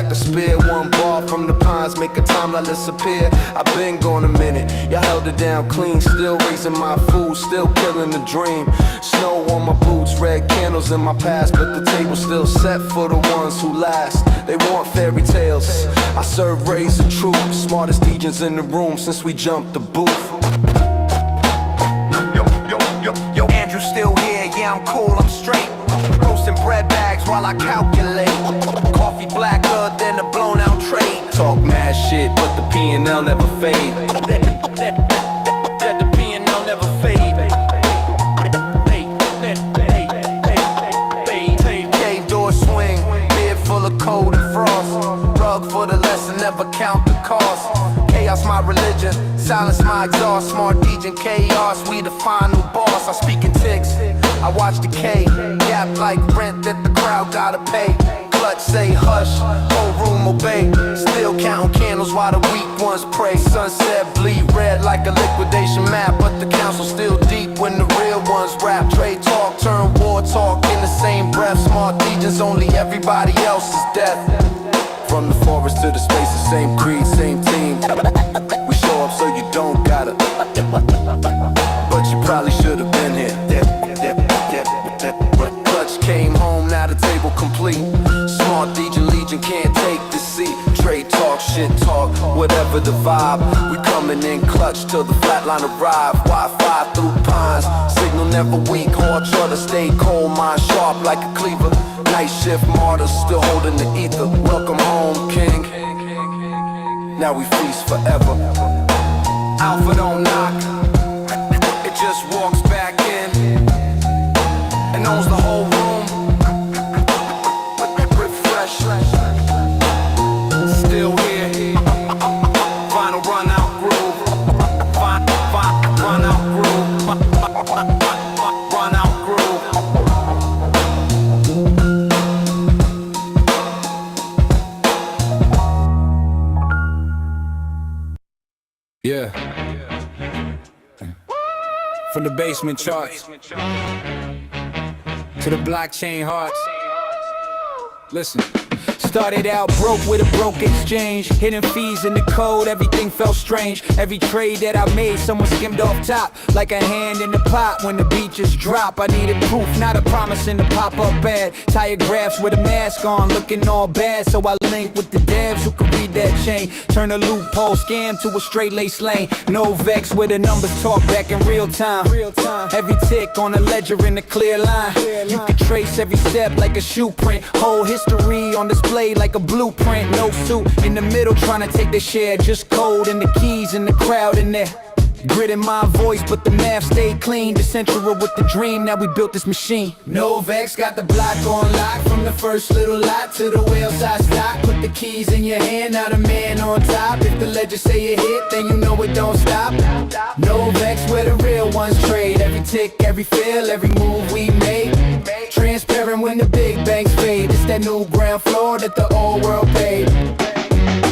like a spear. One ball from the pines, make a timeline disappear. I've been gone a minute, y'all held it down clean. Still raising my food, still killing the dream. Snow on my boots, red candles in my past, but the table's still set for the ones who last. They want fairy tales, I serve rays of truth. Smartest DJs in the room since we jumped the booth. Yo, Andrew still here, yeah I'm cool, I'm straight. Roasting bread bags while I calculate. Coffee blacker than a blown out trade. Talk mad shit, but the P&L never fade. The P&L never fade. Cave door swing, beard full of cold and frost. Rug for the lesson, never count the cost. Chaos my religion, silence my exhaust. Smart DJ chaos, we the final boss. I speak in ticks, I watch decay. Gap like rent that the crowd gotta pay. Clutch say hush, whole room obey. Still counting candles while the weak ones pray. Sunset bleed red like a liquidation map, but the council still deep when the real ones rap. Trade talk turn war talk in the same breath. Smart DJs only, everybody else is death. From the forest to the space, the same creed, same team. We show up so you don't gotta, but you probably should've been here. Clutch came home, now the table complete. Smart DJ Legion can't take the seat. Trade talk, shit talk, whatever the vibe. We coming in clutch till the flatline arrive. Wi-Fi through pines, signal never weak. Hard to stay cold, mind sharp like a cleaver. Night shift martyrs, still holding the ether. Welcome home, king. Now we feast forever. Alpha don't knock, it just walks back in and owns the whole room. Refresh, still here. Final run out groove. Run out groove. Run out groove. Yeah. From the basement charts to the blockchain hearts. Listen. Started out broke with a broke exchange. Hidden fees in the code, everything felt strange. Every trade that I made, someone skimmed off top. Like a hand in the pot when the beat just drop. I needed proof, not a promise in the pop-up ad. Tire graphs with a mask on, looking all bad. So I linked with the devs who could read that chain. Turn a loophole scam to a straight lace lane. Novex where the numbers talk back in real time. Every tick on a ledger in a clear line. You can trace every step like a shoe print. Whole history on display like a blueprint. No suit in the middle trying to take the share. Just code and the keys and the crowd in there. Grit in my voice, but the math stayed clean. Decentralized with the dream, now we built this machine. Novex got the block on lock. From the first little lot to the whale size stock. Put the keys in your hand, now the man on top. If the ledger say it hit, then you know it don't stop. Novex where the real ones trade. Every tick, every fill, every move we make. Transparent when the big banks fade. It's that new ground floor that the old world paid.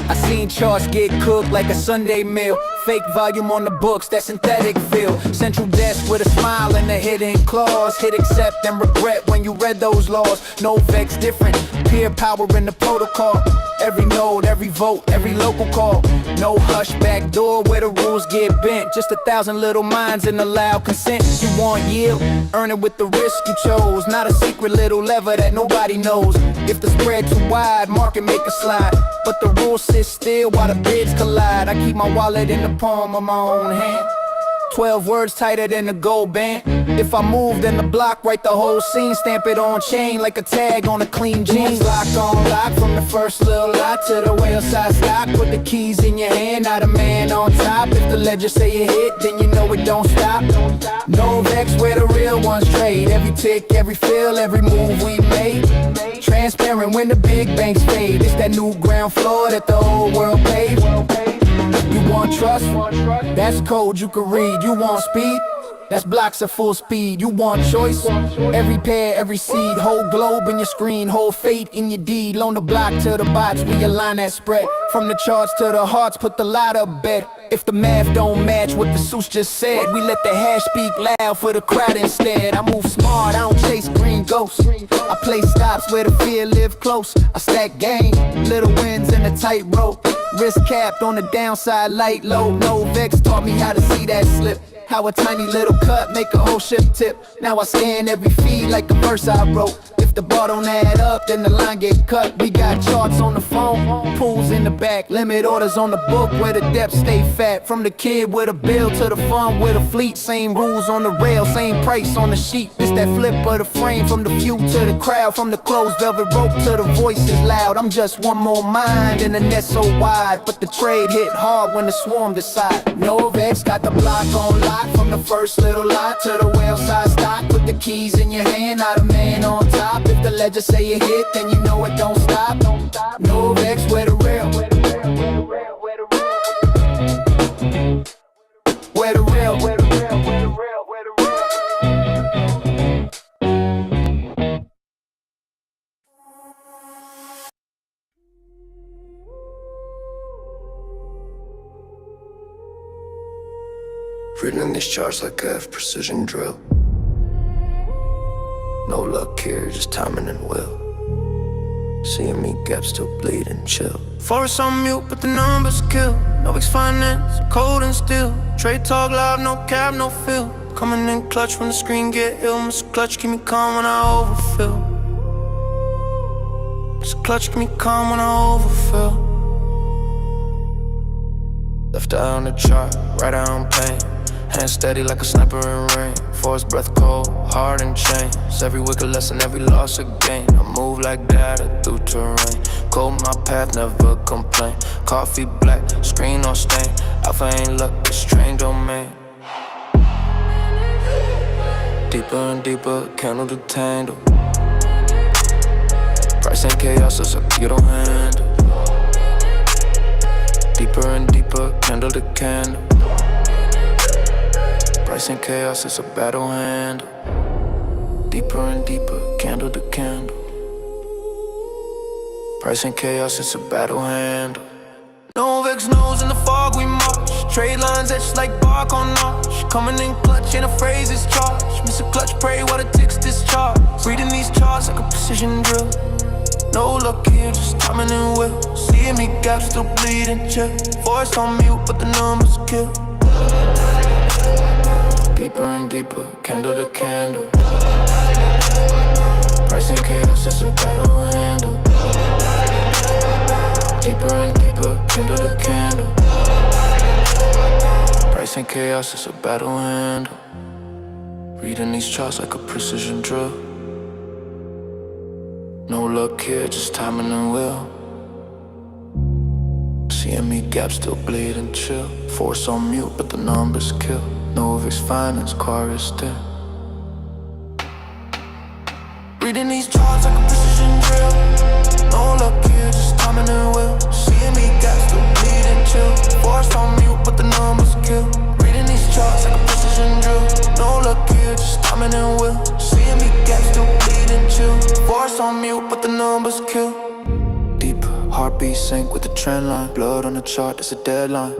I seen charts get cooked like a Sunday meal. Fake volume on the books, that synthetic feel. Central desk with a smile and a hidden clause. Hit accept and regret when you read those laws. No vex different, peer power in the protocol. Every node, every vote, every local call. No hush back door where the rules get bent. Just 1,000 little minds in the loud consent. You want yield, earn it with the risk you chose. Not a secret little lever that nobody knows. If the spread too wide, market make a slide. But the rules sit still while the bids collide. I keep my wallet in the palm of my own hand. 12 words tighter than the gold band. If I move, then the block, write the whole scene. Stamp it on chain like a tag on a clean jeans. Lock on lock from the first little lot to the whale size stock. Put the keys in your hand, not a man on top. If the ledger say it hit, then you know it don't stop. Novex where the real ones trade. Every tick, every fill, every move we made. Transparent when the big banks fade. It's that new ground floor that the whole world paid. You want trust? That's code you can read. You want speed? That's blocks at full speed. You want choice? Every pair, every seed. Whole globe in your screen, whole fate in your deed. Loan the block to the bots, we align that spread. From the charts to the hearts, put the lot up bed. If the math don't match what the suits just said, we let the hash speak loud for the crowd instead. I move smart, I don't chase green ghosts. I play stops where the fear live close. I stack game, little wins in a tightrope. Risk capped on the downside, light low. Novex taught me how to see that slip. How a tiny little cut make a whole ship tip. Now I scan every feed like a verse I wrote. If the bar don't add up, then the line get cut. We got charts on the phone, pools in the back, limit orders on the book where the depth stay fat. From the kid with a bill to the fun with a fleet. Same rules on the rail, same price on the sheet. It's that flip of the frame, from the few to the crowd, from the closed velvet rope to the voices loud. I'm just one more mind in the net so wide, but the trade hit hard when the swarm decide. Novex got the block on lock, from the first little lot to the whale size stock. Put the keys in your hand, not a man on top. If the ledger say you hit, then you know it don't stop. Novex, where the real, where the real, where the real, where the real, where the real, where the real, where the real. Written in these charts like I have precision drill. No luck here, just timing and will. Seeing me gaps still bleed and chill. Forest on mute, but the numbers kill. Novex finance, cold and still. Trade talk loud, no cap, no fill. Coming in clutch when the screen get ill. Mr. Clutch, keep me calm when I overfill. Mr. Clutch, keep me calm when I overfill. Left eye on the chart, right eye on pain. Hand steady like a sniper in rain. Force breath cold, hard and chains. Every wicked lesson, every loss a gain. I move like data through terrain. Cold my path, never complain. Coffee black, screen on stain. Alpha ain't luck, it's strange domain. Deeper and deeper, candle to tangle. Price and chaos, it's a you don't handle. Deeper and deeper, candle to candle. Price and chaos, it's a battle handle. Deeper and deeper, candle to candle. Price and chaos, it's a battle handle. Novex knows in the fog we march. Trade lines etched like bark on notch. Coming in clutch, ain't a phrase is charged. Mr. Clutch, pray while the ticks discharge. Reading these charts like a precision drill. No luck here, just timing and will. Seeing me gaps still bleed and chill. Voice on mute, but the numbers kill. Deeper and deeper, candle to candle. Price and chaos, it's a battle handle. Deeper and deeper, candle to candle. Price and chaos, it's a battle handle. Reading these charts like a precision drill. No luck here, just timing and will. Seeing me gaps still bleed and chill. Force on mute, but the numbers kill. Novex finance, car is still. Reading these charts like a precision drill. No luck here, just timing and will. Seeing me gaps still bleed and chill. Force on mute, but the numbers kill. Reading these charts like a precision drill. No luck here, just timing and will. Seeing me gaps still bleed and chill. Force on mute, but the numbers kill. Deep heartbeat sync with the trend line. Blood on the chart, it's a deadline.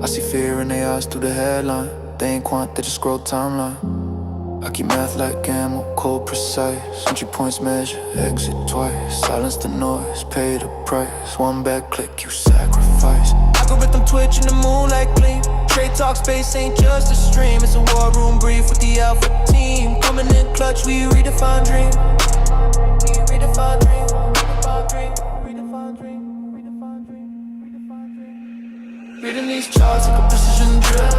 I see fear in their eyes through the headline. They ain't quant, they just scroll timeline. I keep math like ammo, cold precise. Entry points measure, exit twice. Silence the noise, pay the price. One bad click, you sacrifice. Algorithm twitch in the moonlight gleam. Trade talk space ain't just a stream. It's a war room brief with the alpha team. Coming in clutch, we redefine dream. We redefine dream, redefine dream, redefine dream, redefine dream, redefine dream. Reading these charts like a precision drill.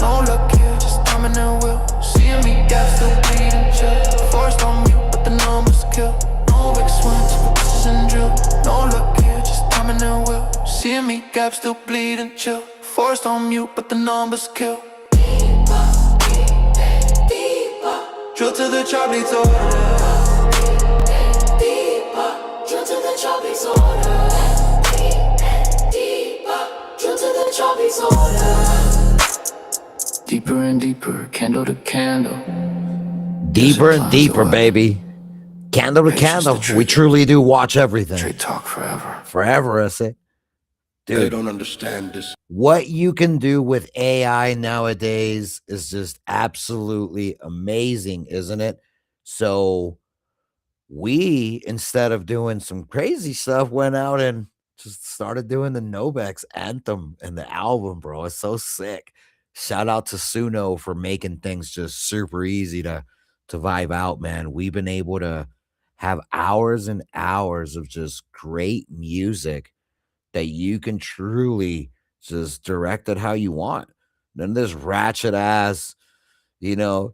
No luck here, just timing and will. Seeing me gaps still bleed and chill. Forced on mute, but the numbers kill. Novex wins for precision drill. No luck here, just timing and will. Seeing me gaps still bleed and chill. Forced on mute, but the numbers kill. Deeper, deeper. Drill to the chart bleeds order. Deeper, drill to the chart bleeds order. Deeper, drill to the chart bleeds order. Deeper and deeper, candle to candle. Deeper and Discipline's the deeper, weapon. baby. Candle to Patience the candle. We trigger. truly do watch everything. Trade talk forever. Forever, I say. They Dude, don't understand this. what you can do with AI nowadays is just absolutely amazing, isn't it? So we, instead of doing some crazy stuff, went out and just started doing the Novex anthem and the album, bro. It's so sick. Shout out to Suno for making things just super easy to vibe out, man. We've been able to have hours and hours of just great music that you can truly just direct it how you want. Then this ratchet ass,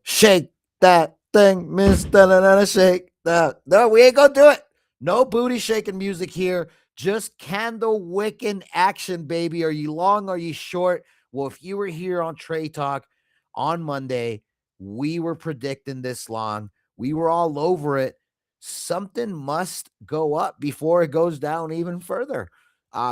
shake that thing, miss, da shake that. No, we ain't gonna do it. No booty shaking music here. Just candle wicking action, baby. Are you long? Are you short? Well, if you were here on Trey Talk on Monday, we were predicting this long. We were all over it. Something must go up before it goes down even further.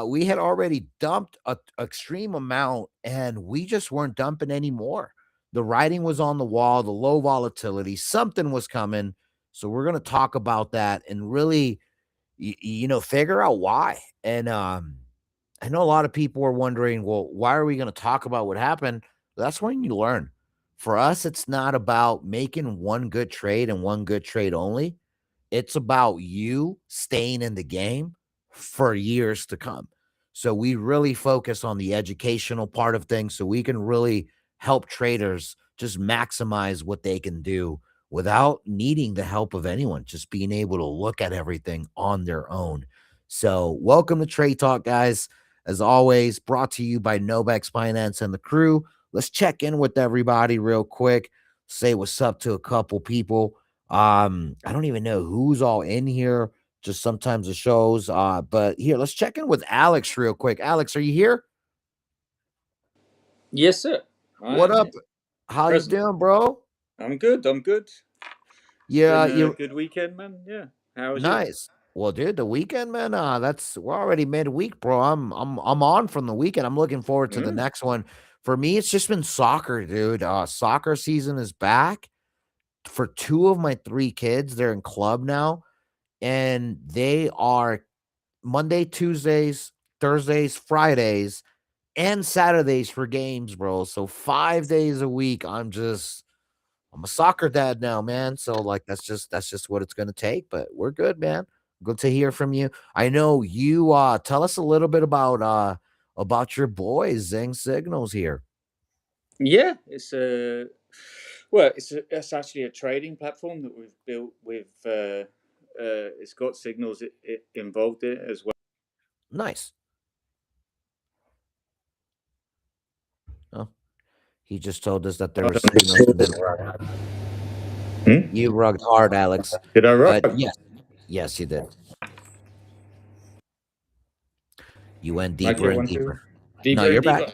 We had already dumped a extreme amount, and we just weren't dumping anymore. The writing was on the wall, the low volatility, something was coming. So we're going to talk about that and really, figure out why. And I know a lot of people are wondering, well, why are we going to talk about what happened? That's when you learn. For us, it's not about making one good trade and one good trade only. It's about you staying in the game for years to come. So we really focus on the educational part of things so we can really help traders just maximize what they can do without needing the help of anyone, just being able to look at everything on their own. So, welcome to Trade Talk, guys. As always, brought to you by Novex Finance and the crew. Let's check in with everybody real quick, say what's up to a couple people. I don't even know who's all in here. Just sometimes the shows. But here, let's check in with Alex real quick. Alex, are you here? Yes, sir. I What am up? here. How you Present. doing, bro? I'm good. I'm good. It's Yeah, been a you good weekend, man. Yeah. How was yours? nice. Well, dude, the weekend, man. That's we're already midweek, bro. I'm on from the weekend. I'm looking forward to the Mm. next one. For me, it's just been soccer, dude. Soccer season is back for two of my three kids. They're in club now, and they are Monday, Tuesdays, Thursdays, Fridays, and Saturdays for games, bro. So 5 days a week. I'm a soccer dad now, man. So like that's just what it's gonna take. But we're good, man. Good to hear from you. I know you tell us a little bit about your boys, Zing Signals here. Yeah, it's actually a trading platform that we've built with. It's got signals involved in it as well. Nice. Oh, he just told us that there were signals and then Hmm? you rugged hard, Alex. Did I But rock? yes, you did. You went Okay, deeper and one, two. deeper. No, Deeper and you're back. deeper.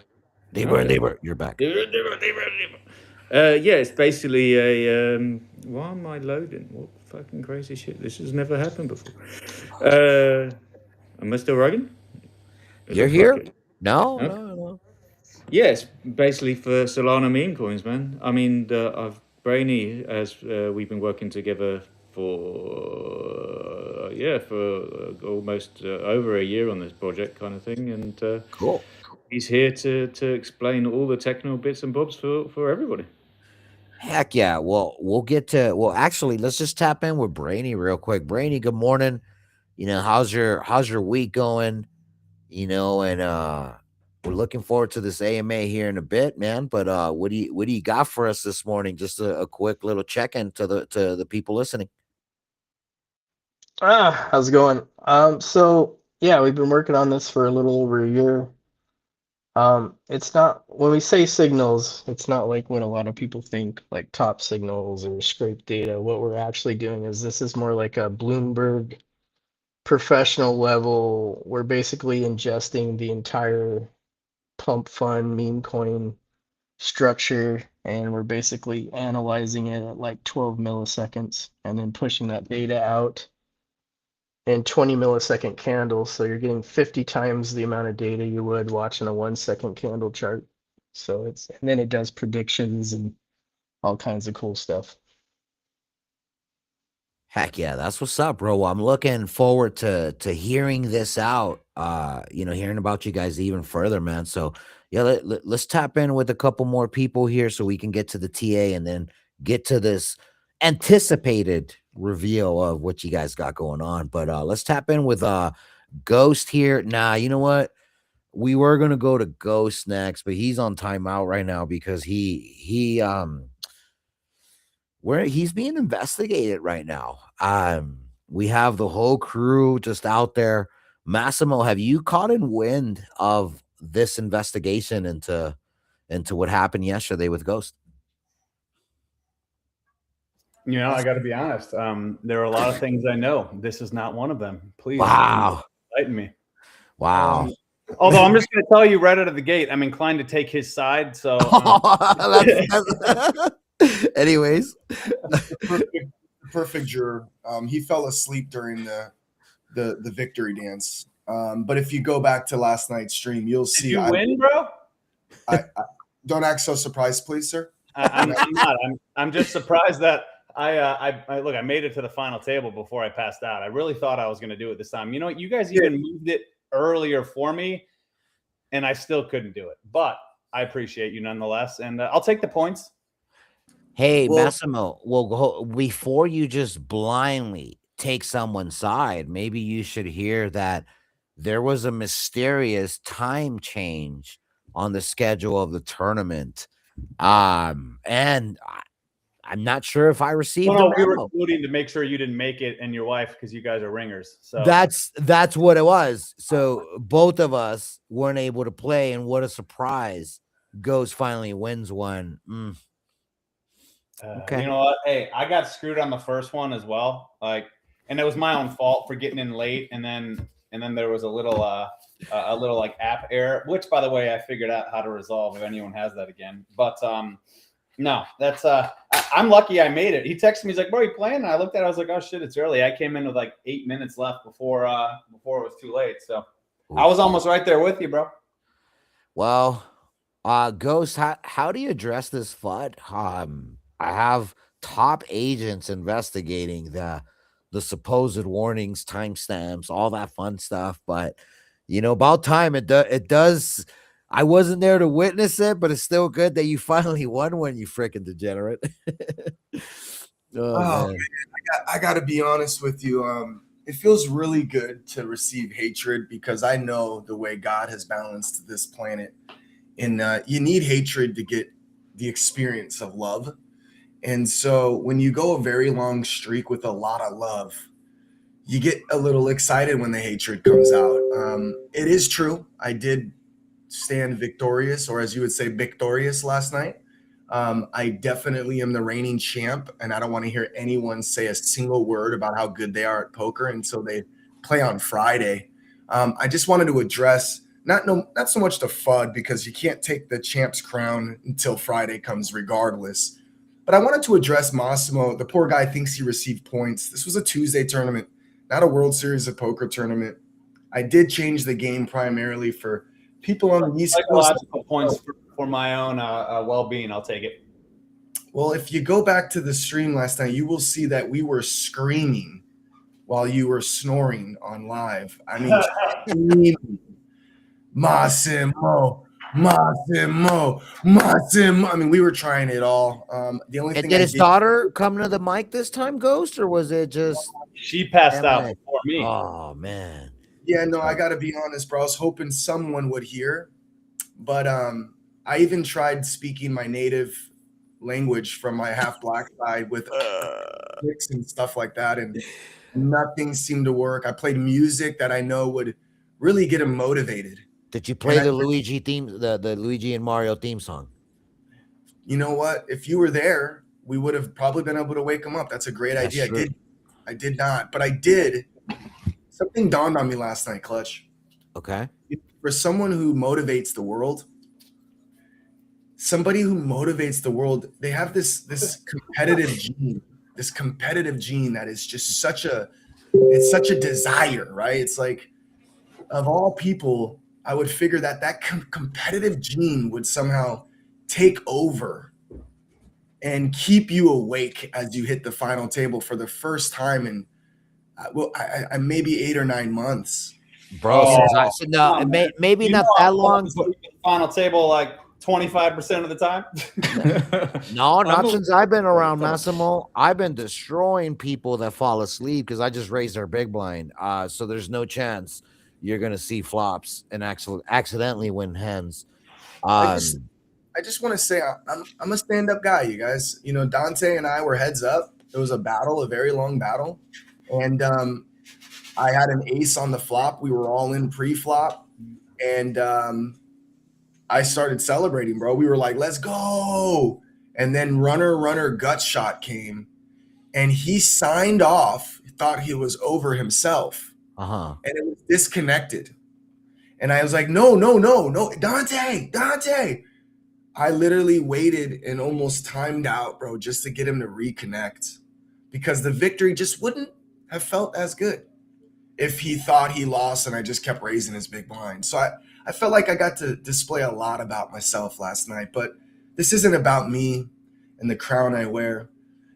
Deeper and Okay. deeper. You're back. Deeper, deeper, deeper, deeper. Yeah, it's basically a. Why am I loading? What fucking crazy shit? This has never happened before. Am I still rugging? It You're looks like here? it. No, Okay. no, no. Yes, basically for Solana meme coins, man. I mean, I've Brainy as we've been working together for almost over a year on this project, kind of thing, and Cool. he's here to explain all the technical bits and bobs for everybody. Heck yeah. Well, actually, let's just tap in with Brainy real quick. Brainy, good morning. How's your week going? And we're looking forward to this AMA here in a bit, man. But what do you got for us this morning? Just a quick little check-in to the people listening. How's it going? So yeah, we've been working on this for a little over a year. It's not when we say signals, it's not like what a lot of people think, like top signals or scrape data. What we're actually doing is this is more like a Bloomberg professional level. We're basically ingesting the entire pump fund meme coin structure and we're basically analyzing it at like 12 milliseconds and then pushing that data out in 20 millisecond candles. So you're getting 50 times the amount of data you would watching a 1 second candle chart. So and then it does predictions and all kinds of cool stuff. Heck yeah, that's what's up, bro. I'm looking forward to hearing this out. Hearing about you guys even further, man. So yeah, let's tap in with a couple more people here so we can get to the TA and then get to this anticipated reveal of what you guys got going on. But let's tap in with Ghost here. Nah, you know what? We were gonna go to Ghost next, but he's on timeout right now because he where he's being investigated right now. We have the whole crew just out there. Massimo, have you caught in wind of this investigation into what happened yesterday with Ghost? You know, I got to be honest. There are a lot of things I know. This is not one of them. Please Wow. enlighten me. Wow. Although I'm just going to tell you right out of the gate, I'm inclined to take his side. So, anyways, perfect juror. He fell asleep during the victory dance. But if you go back to last night's stream, you'll see. Did you win, bro? I don't act so surprised, please, sir. I'm not. I'm just surprised that I made it to the final table before I passed out. I really thought I was going to do it this time. You know, you guys even moved it earlier for me, and I still couldn't do it. But I appreciate you nonetheless, and I'll take the points. Hey, Massimo, well, before you just blindly take someone's side, maybe you should hear that there was a mysterious time change on the schedule of the tournament. And I'm not sure if I received Well, a we were memo. including to make sure you didn't make it and your wife because you guys are ringers. So That's what it was. So both of us weren't able to play, and what a surprise! Ghost finally wins one. Okay. You know what? Hey, I got screwed on the first one as well. And it was my own fault for getting in late, and then there was a little like app error, which by the way I figured out how to resolve if anyone has that again. But no, that's I'm lucky I made it. He texted me, he's like, "Bro, you playing?" And I looked at it, I was like, "Oh shit, it's early." I came in with like 8 minutes left before it was too late. So I was almost right there with you, bro. Well, Ghost, how do you address this FUD? I have top agents investigating the supposed warnings, timestamps, all that fun stuff. But about time it does. I wasn't there to witness it, but it's still good that you finally won one, you freaking degenerate. Man. I got to be honest with you. It feels really good to receive hatred because I know the way God has balanced this planet, and you need hatred to get the experience of love. And so when you go a very long streak with a lot of love, you get a little excited when the hatred comes out. It is true. I did stand victorious, or as you would say, victorious last night. I definitely am the reigning champ, and I don't want to hear anyone say a single word about how good they are at poker until they play on Friday. I just wanted to address not so much the FUD, because you can't take the champ's crown until Friday comes regardless. But I wanted to address Massimo. The poor guy thinks he received points. This was a Tuesday tournament, not a World Series of Poker tournament. I did change the game primarily for people on the East Coast. Psychological points for my own well-being. I'll take it. Well, if you go back to the stream last night, you will see that we were screaming while you were snoring on live. I mean, screaming. Massimo. I mean, we were trying it all. The only thing did his daughter come to the mic this time, Ghost, or was it just she passed out before me? Oh man. Yeah, no, I got to be honest, bro. I was hoping someone would hear, but I even tried speaking my native language from my half black side with tricks and stuff like that, and nothing seemed to work. I played music that I know would really get him motivated. Did you play the Luigi theme, the Luigi and Mario theme song? You know what? If you were there, we would have probably been able to wake him up. That's a great idea. True. I did not, but I did. Something dawned on me last night, Clutch. Okay. For someone who motivates the world, they have this competitive gene, that is just such a desire, right? It's like, of all people, I would figure that competitive gene would somehow take over and keep you awake as you hit the final table for the first time in I maybe 8 or 9 months. Bro, Oh, since I said no, come on, maybe you not know that I'm falling long, but asleep at the final table like 25% of the time. no, not not- since I've been around Come on. Massimo. I've been destroying people that fall asleep because I just raised their big blind. So there's no chance you're gonna see flops and actually accidentally win hands. I just want to say I'm a stand-up guy, you guys. You know, Dante and I were heads up. It was a battle, a very long battle. And I had an ace on the flop. We were all in pre-flop. And I started celebrating, bro. We were like, let's go. And then runner gut shot came and he signed off, thought he was over himself. Uh-huh. And it was disconnected. And I was like, no, Dante. I literally waited and almost timed out, bro, just to get him to reconnect because the victory just wouldn't have felt as good if he thought he lost and I just kept raising his big blind. So I felt like I got to display a lot about myself last night, but this isn't about me and the crown I wear.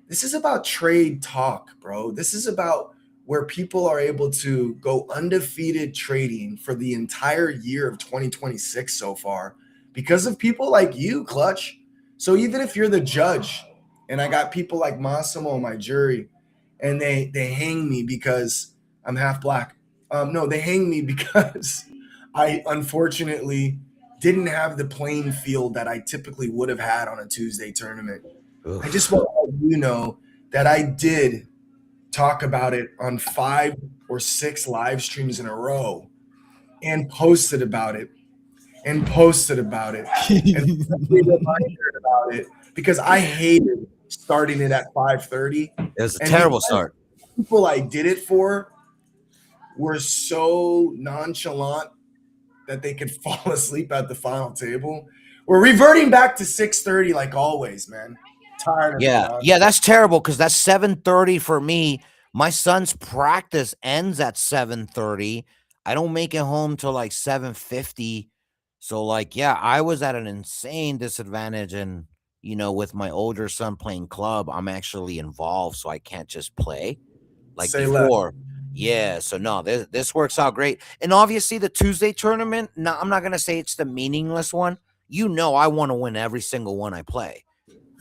This is about trade talk, bro. This is about where people are able to go undefeated trading for the entire year of 2026 so far because of people like you, Clutch. So even if you're the judge and I got people like Massimo on my jury and they hang me because I'm half black. No, they hang me because I unfortunately didn't have the playing field that I typically would have had on a Tuesday tournament. I just want to let you know that I did talk about it on 5 or 6 live streams in a row and posted about it and reminded about it because I hated starting it at 5:30. It was a And terrible because start. people I did it for were so nonchalant that they could fall asleep at the final table. We're reverting back to 6:30 like always, man. Tired of it, Yeah, dog. yeah, that's terrible because that's 7:30 for me. My son's practice ends at 7:30. I don't make it home till like 7:50. So like, yeah, I was at an insane disadvantage and with my older son playing club, I'm actually involved, so I can't just play like Say less. before. Yeah, so no, this works out great. And obviously the Tuesday tournament, no, I'm not gonna say it's the meaningless one. I want to win every single one I play.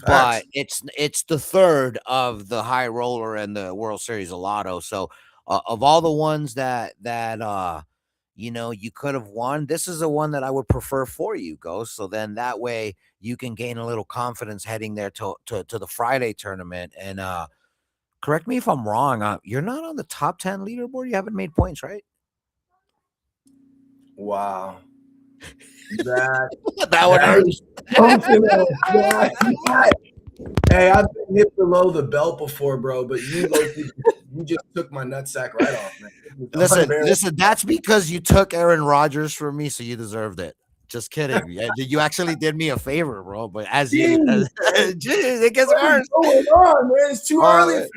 But Facts. it's the third of the high roller and the World Series of Lotto. So of all the ones that you could have won, this is the one that I would prefer for you, Ghost. So then that way you can gain a little confidence heading there to the Friday tournament. And correct me if I'm wrong. You're not on the top 10 leaderboard. You haven't made points, right? Wow. That That one hurts. is something else. Hey, I've been hit below the belt before, bro, but you just took my nutsack right off, man. Listen, that's because you took Aaron Rodgers from me, so you deserved it. Just kidding. You actually did me a favor, bro. But it gets worse. What's going on, man? It's too early.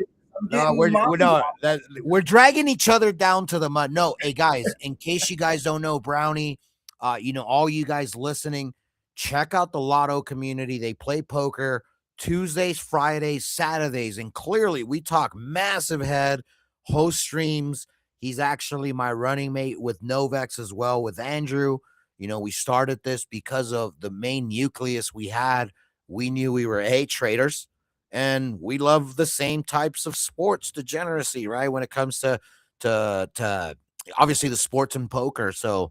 We're dragging each other down to the mud. No, hey guys, in case you guys don't know, Brownie, all you guys listening, check out the Lotto community. They play poker Tuesdays, Fridays, Saturdays, and clearly we talk massive head, host streams. He's actually my running mate with Novex as well with Andrew. We started this because of the main nucleus we had. We knew we were traders and we love the same types of sports degeneracy, right? When it comes to obviously the sports and poker. So,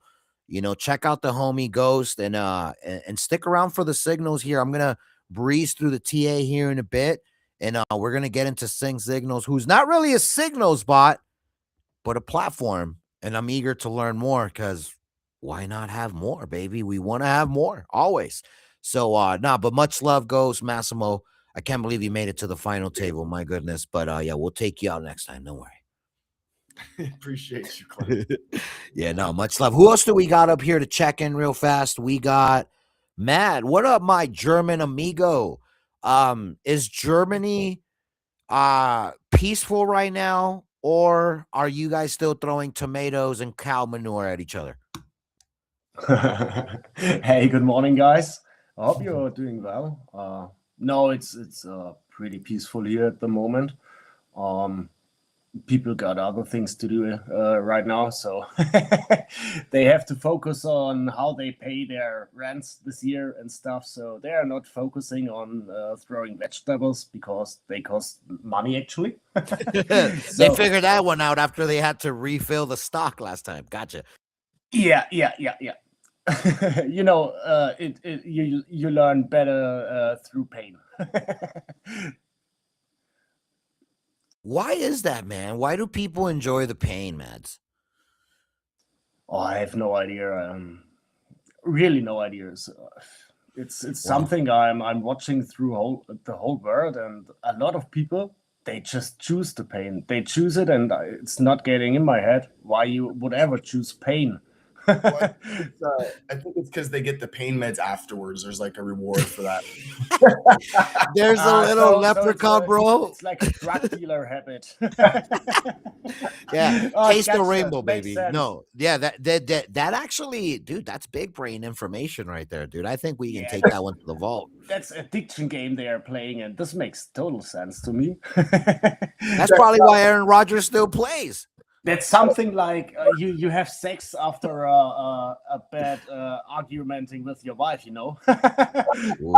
check out the homie Ghost and stick around for the signals here. I'm going to breeze through the TA here in a bit, and we're going to get into Zing Signals, who's not really a signals bot, but a platform. And I'm eager to learn more because why not have more, baby? We want to have more always. So, but much love, Ghost, Massimo. I can't believe you made it to the final table. My goodness. But yeah, we'll take you out next time. Don't worry. Appreciate you, Clint. Yeah, no, much love. Who else do we got up here to check in real fast? We got Matt. What up, my German amigo? Is Germany peaceful right now, or are you guys still throwing tomatoes and cow manure at each other? Hey, good morning, guys. I hope you're doing well. No, it's pretty peaceful here at the moment. Um, People got other things to do right now, so they have to focus on how they pay their rents this year and stuff. So they are not focusing on throwing vegetables because they cost money actually. They So figured that one out after they had to refill the stock last time. Gotcha. yeah, yeah, yeah, yeah. You know, you learn better through pain. Why is that, man? Why do people enjoy the pain, Mads? Oh, I have no idea. Really no idea. So, it's Well, something I'm watching through the whole world, and a lot of people they just choose the pain. They choose it, and it's not getting in my head why you would ever choose pain. Well, I think it's because they get the pain meds afterwards. There's like a reward for that. there's a little So leprechaun, bro. it's like a drug dealer habit. Yeah, Oh, taste the gotcha. rainbow, Makes baby. sense. No, yeah, that actually, dude, that's big brain information right there, dude. I think we can Yeah, take that one to the vault. that's addiction game they are playing, and this makes total sense to me. That's probably why Aaron Rodgers still plays. That's something like you have sex after a bad argumenting with your wife, you know. Oof.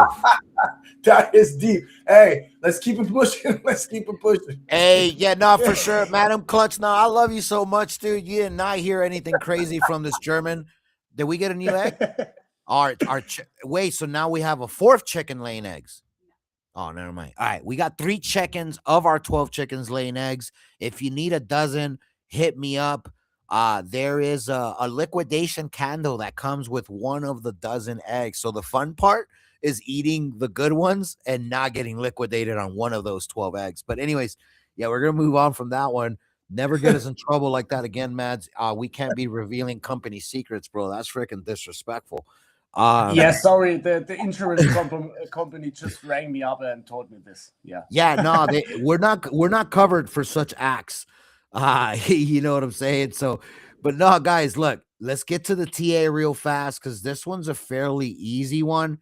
That is deep. Hey, let's keep it pushing. Let's keep it pushing. Hey, yeah, no, for sure, Madam Klutz. No, I love you so much, dude. You did not hear anything crazy from this German. Did we get a new egg? Wait, so now we have a fourth chicken laying eggs. Oh, never mind. All right, we got 3 chickens of our 12 chickens laying eggs. If you need a dozen, hit me up. There is a liquidation candle that comes with one of the dozen eggs. So the fun part is eating the good ones and not getting liquidated on one of those 12 eggs. But anyways, yeah, we're gonna move on from that one. Never get us in trouble like that again, Mads. We can't be revealing company secrets, bro. That's freaking disrespectful. Yeah, sorry, the insurance company just rang me up and told me this. Yeah. Yeah, no, we're not covered for such acts. You know what I'm saying? So, but no, guys, look, let's get to the TA real fast because this one's a fairly easy one.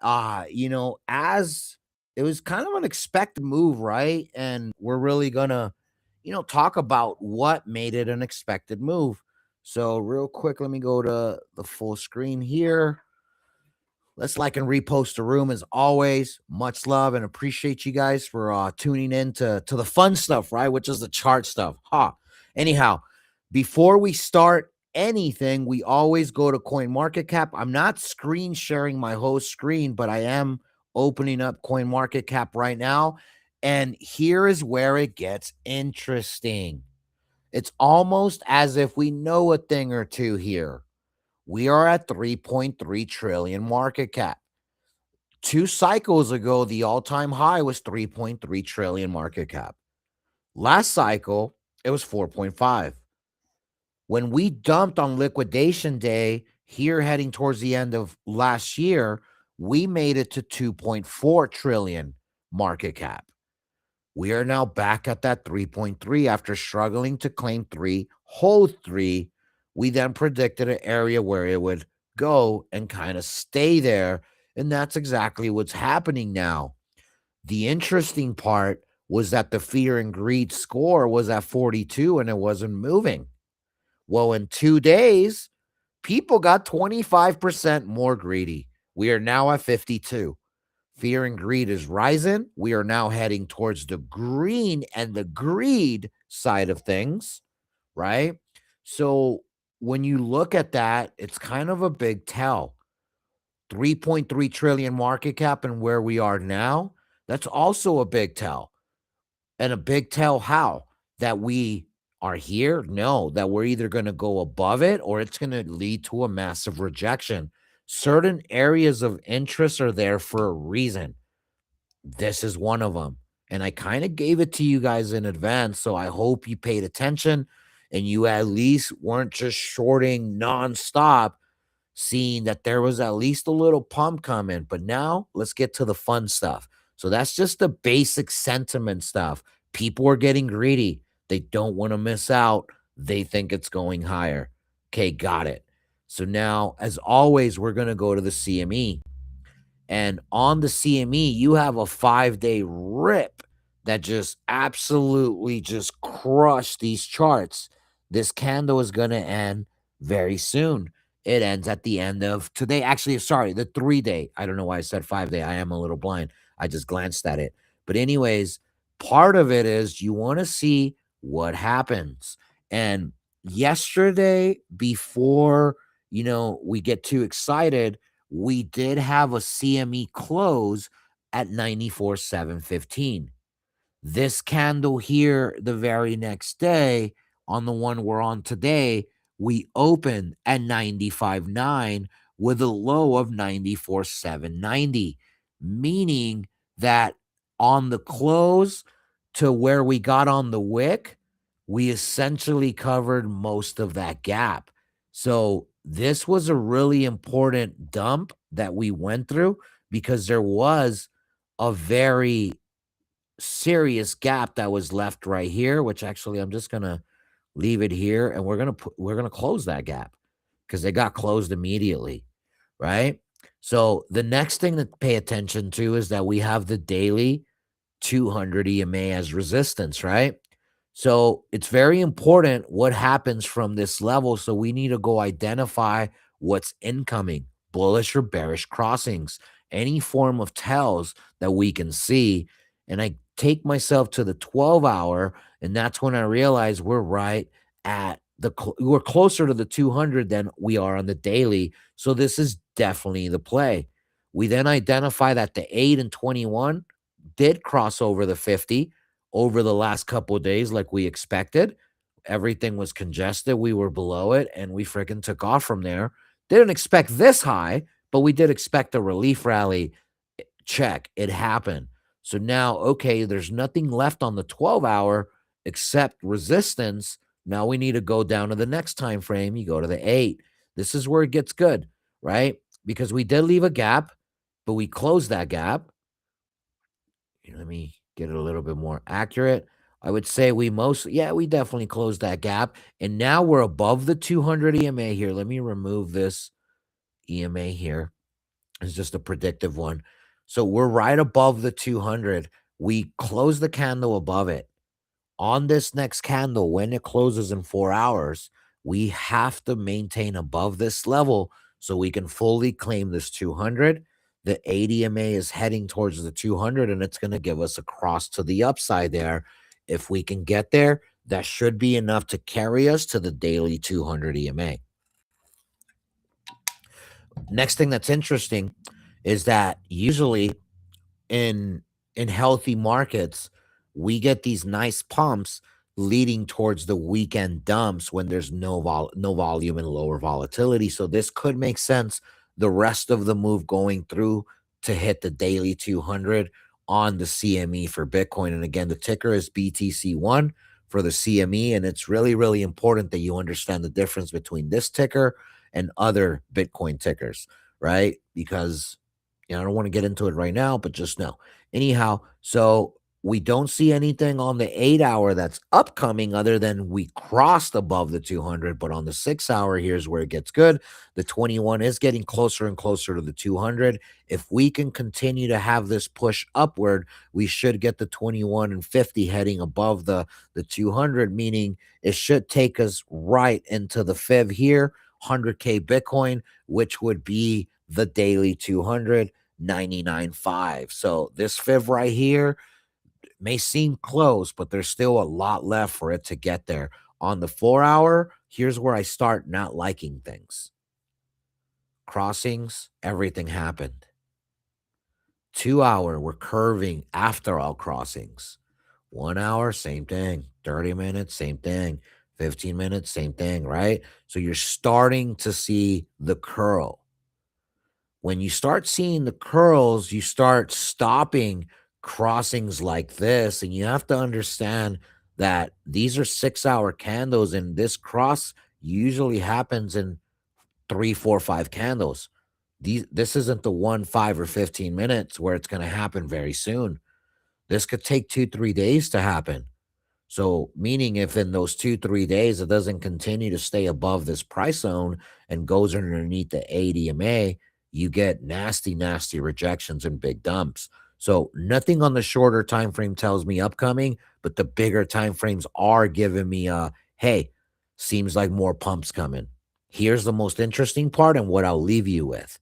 As it was kind of an expected move, right? And we're really gonna, talk about what made it an expected move. So, real quick, let me go to the full screen here. Let's like and repost the room as always. Much love and appreciate you guys for tuning in to the fun stuff, right? Which is the chart stuff. Anyhow, before we start anything, we always go to CoinMarketCap. I'm not screen sharing my whole screen, but I am opening up CoinMarketCap right now. And here is where it gets interesting. It's almost as if we know a thing or two here. We are at 3.3 trillion market cap. 2 cycles ago, the all-time high was 3.3 trillion market cap. Last cycle, it was 4.5. When we dumped on liquidation day here heading towards the end of last year, we made it to 2.4 trillion market cap. We are now back at that 3.3 after struggling to claim 3, hold 3. We then predicted an area where it would go and kind of stay there. And that's exactly what's happening now. The interesting part was that the fear and greed score was at 42 and it wasn't moving. Well, in 2 days, people got 25% more greedy. We are now at 52. Fear and greed is rising. We are now heading towards the green and the greed side of things, right? So when you look at that, it's kind of a big tell. 3.3 trillion market cap and where we are now, that's also a big tell. And a big tell how? That we are here? No, that we're either going to go above it or it's going to lead to a massive rejection. Certain areas of interest are there for a reason. This is one of them. And I kind of gave it to you guys in advance. So I hope you paid attention and you at least weren't just shorting nonstop, seeing that there was at least a little pump coming. But now let's get to the fun stuff. So that's just the basic sentiment stuff. People are getting greedy. They don't want to miss out. They think it's going higher. Okay, got it. So now, as always, we're going to go to the CME. And on the CME, you have a 5-day rip that just absolutely just crushed these charts. This candle is going to end very soon. It ends at the end of today. Actually, sorry, the 3-day. I don't know why I said 5-day. I am a little blind. I just glanced at it. But anyways, part of it is you want to see what happens. And yesterday, before we get too excited, we did have a CME close at 94,715. This candle here, the very next day, on the one we're on today, we opened at 95.9 with a low of 94,790, meaning that on the close to where we got on the wick, we essentially covered most of that gap. So this was a really important dump that we went through because there was a very serious gap that was left right here, which actually I'm just gonna leave it here, and we're gonna close that gap because they got closed immediately, right? So the next thing to pay attention to is that we have the daily 200 EMA as resistance, right? So it's very important what happens from this level. So we need to go identify what's incoming, bullish or bearish crossings, any form of tells that we can see. And I take myself to the 12-hour, and that's when I realize we're right at we're closer to the 200 than we are on the daily. So this is definitely the play. We then identify that the 8 and 21 did cross over the 50 over the last couple of days like we expected. Everything was congested. We were below it, and we freaking took off from there. Didn't expect this high, but we did expect a relief rally. Check. It happened. So now, okay, there's nothing left on the 12-hour except resistance. Now we need to go down to the next time frame. You go to the 8. This is where it gets good, right? Because we did leave a gap, but we closed that gap. Let me get it a little bit more accurate. I would say we definitely closed that gap. And now we're above the 200 EMA here. Let me remove this EMA here. It's just a predictive one. So we're right above the 200. We close the candle above it. On this next candle, when it closes in 4 hours, we have to maintain above this level so we can fully claim this 200. The 80 EMA is heading towards the 200, and it's going to give us a cross to the upside there. If we can get there, that should be enough to carry us to the daily 200 EMA. Next thing that's interesting is that usually in healthy markets, we get these nice pumps leading towards the weekend dumps when there's no volume and lower volatility. So this could make sense. The rest of the move going through to hit the daily 200 on the CME for Bitcoin. And again, the ticker is BTC1 for the CME. And it's really, really important that you understand the difference between this ticker and other Bitcoin tickers, right? Because I don't want to get into it right now, but just know. Anyhow, so we don't see anything on the 8-hour that's upcoming other than we crossed above the 200. But on the 6-hour, here's where it gets good. The 21 is getting closer and closer to the 200. If we can continue to have this push upward, we should get the 21 and 50 heading above the 200, meaning it should take us right into the fib here, 100K Bitcoin, which would be the daily 200, 99.5. So this fib right here may seem close, but there's still a lot left for it to get there. On the 4-hour, here's where I start not liking things. Crossings, everything happened. 2-hour, we're curving after all crossings. 1 hour, same thing. 30 minutes, same thing. 15 minutes, same thing, right? So you're starting to see the curl. When you start seeing the curls, you start stopping crossings like this. And you have to understand that these are 6-hour candles, and this cross usually happens in 3, 4, 5 candles. This isn't the 1, 5, or 15 minutes where it's going to happen very soon. This could take 2, 3 days to happen. So meaning if in those 2, 3 days, it doesn't continue to stay above this price zone and goes underneath the 80 EMA, you get nasty, nasty rejections and big dumps. So nothing on the shorter time frame tells me upcoming, but the bigger time frames are giving me a hey, seems like more pumps coming. Here's the most interesting part and what I'll leave you with.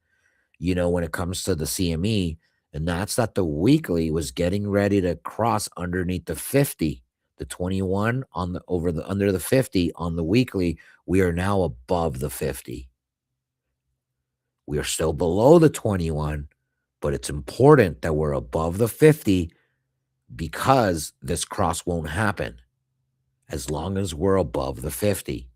When it comes to the CME, and that's that the weekly was getting ready to cross underneath the 50, the 21 on the over the under the 50 on the weekly. We are now above the 50. We are still below the 21, but it's important that we're above the 50 because this cross won't happen as long as we're above the 50.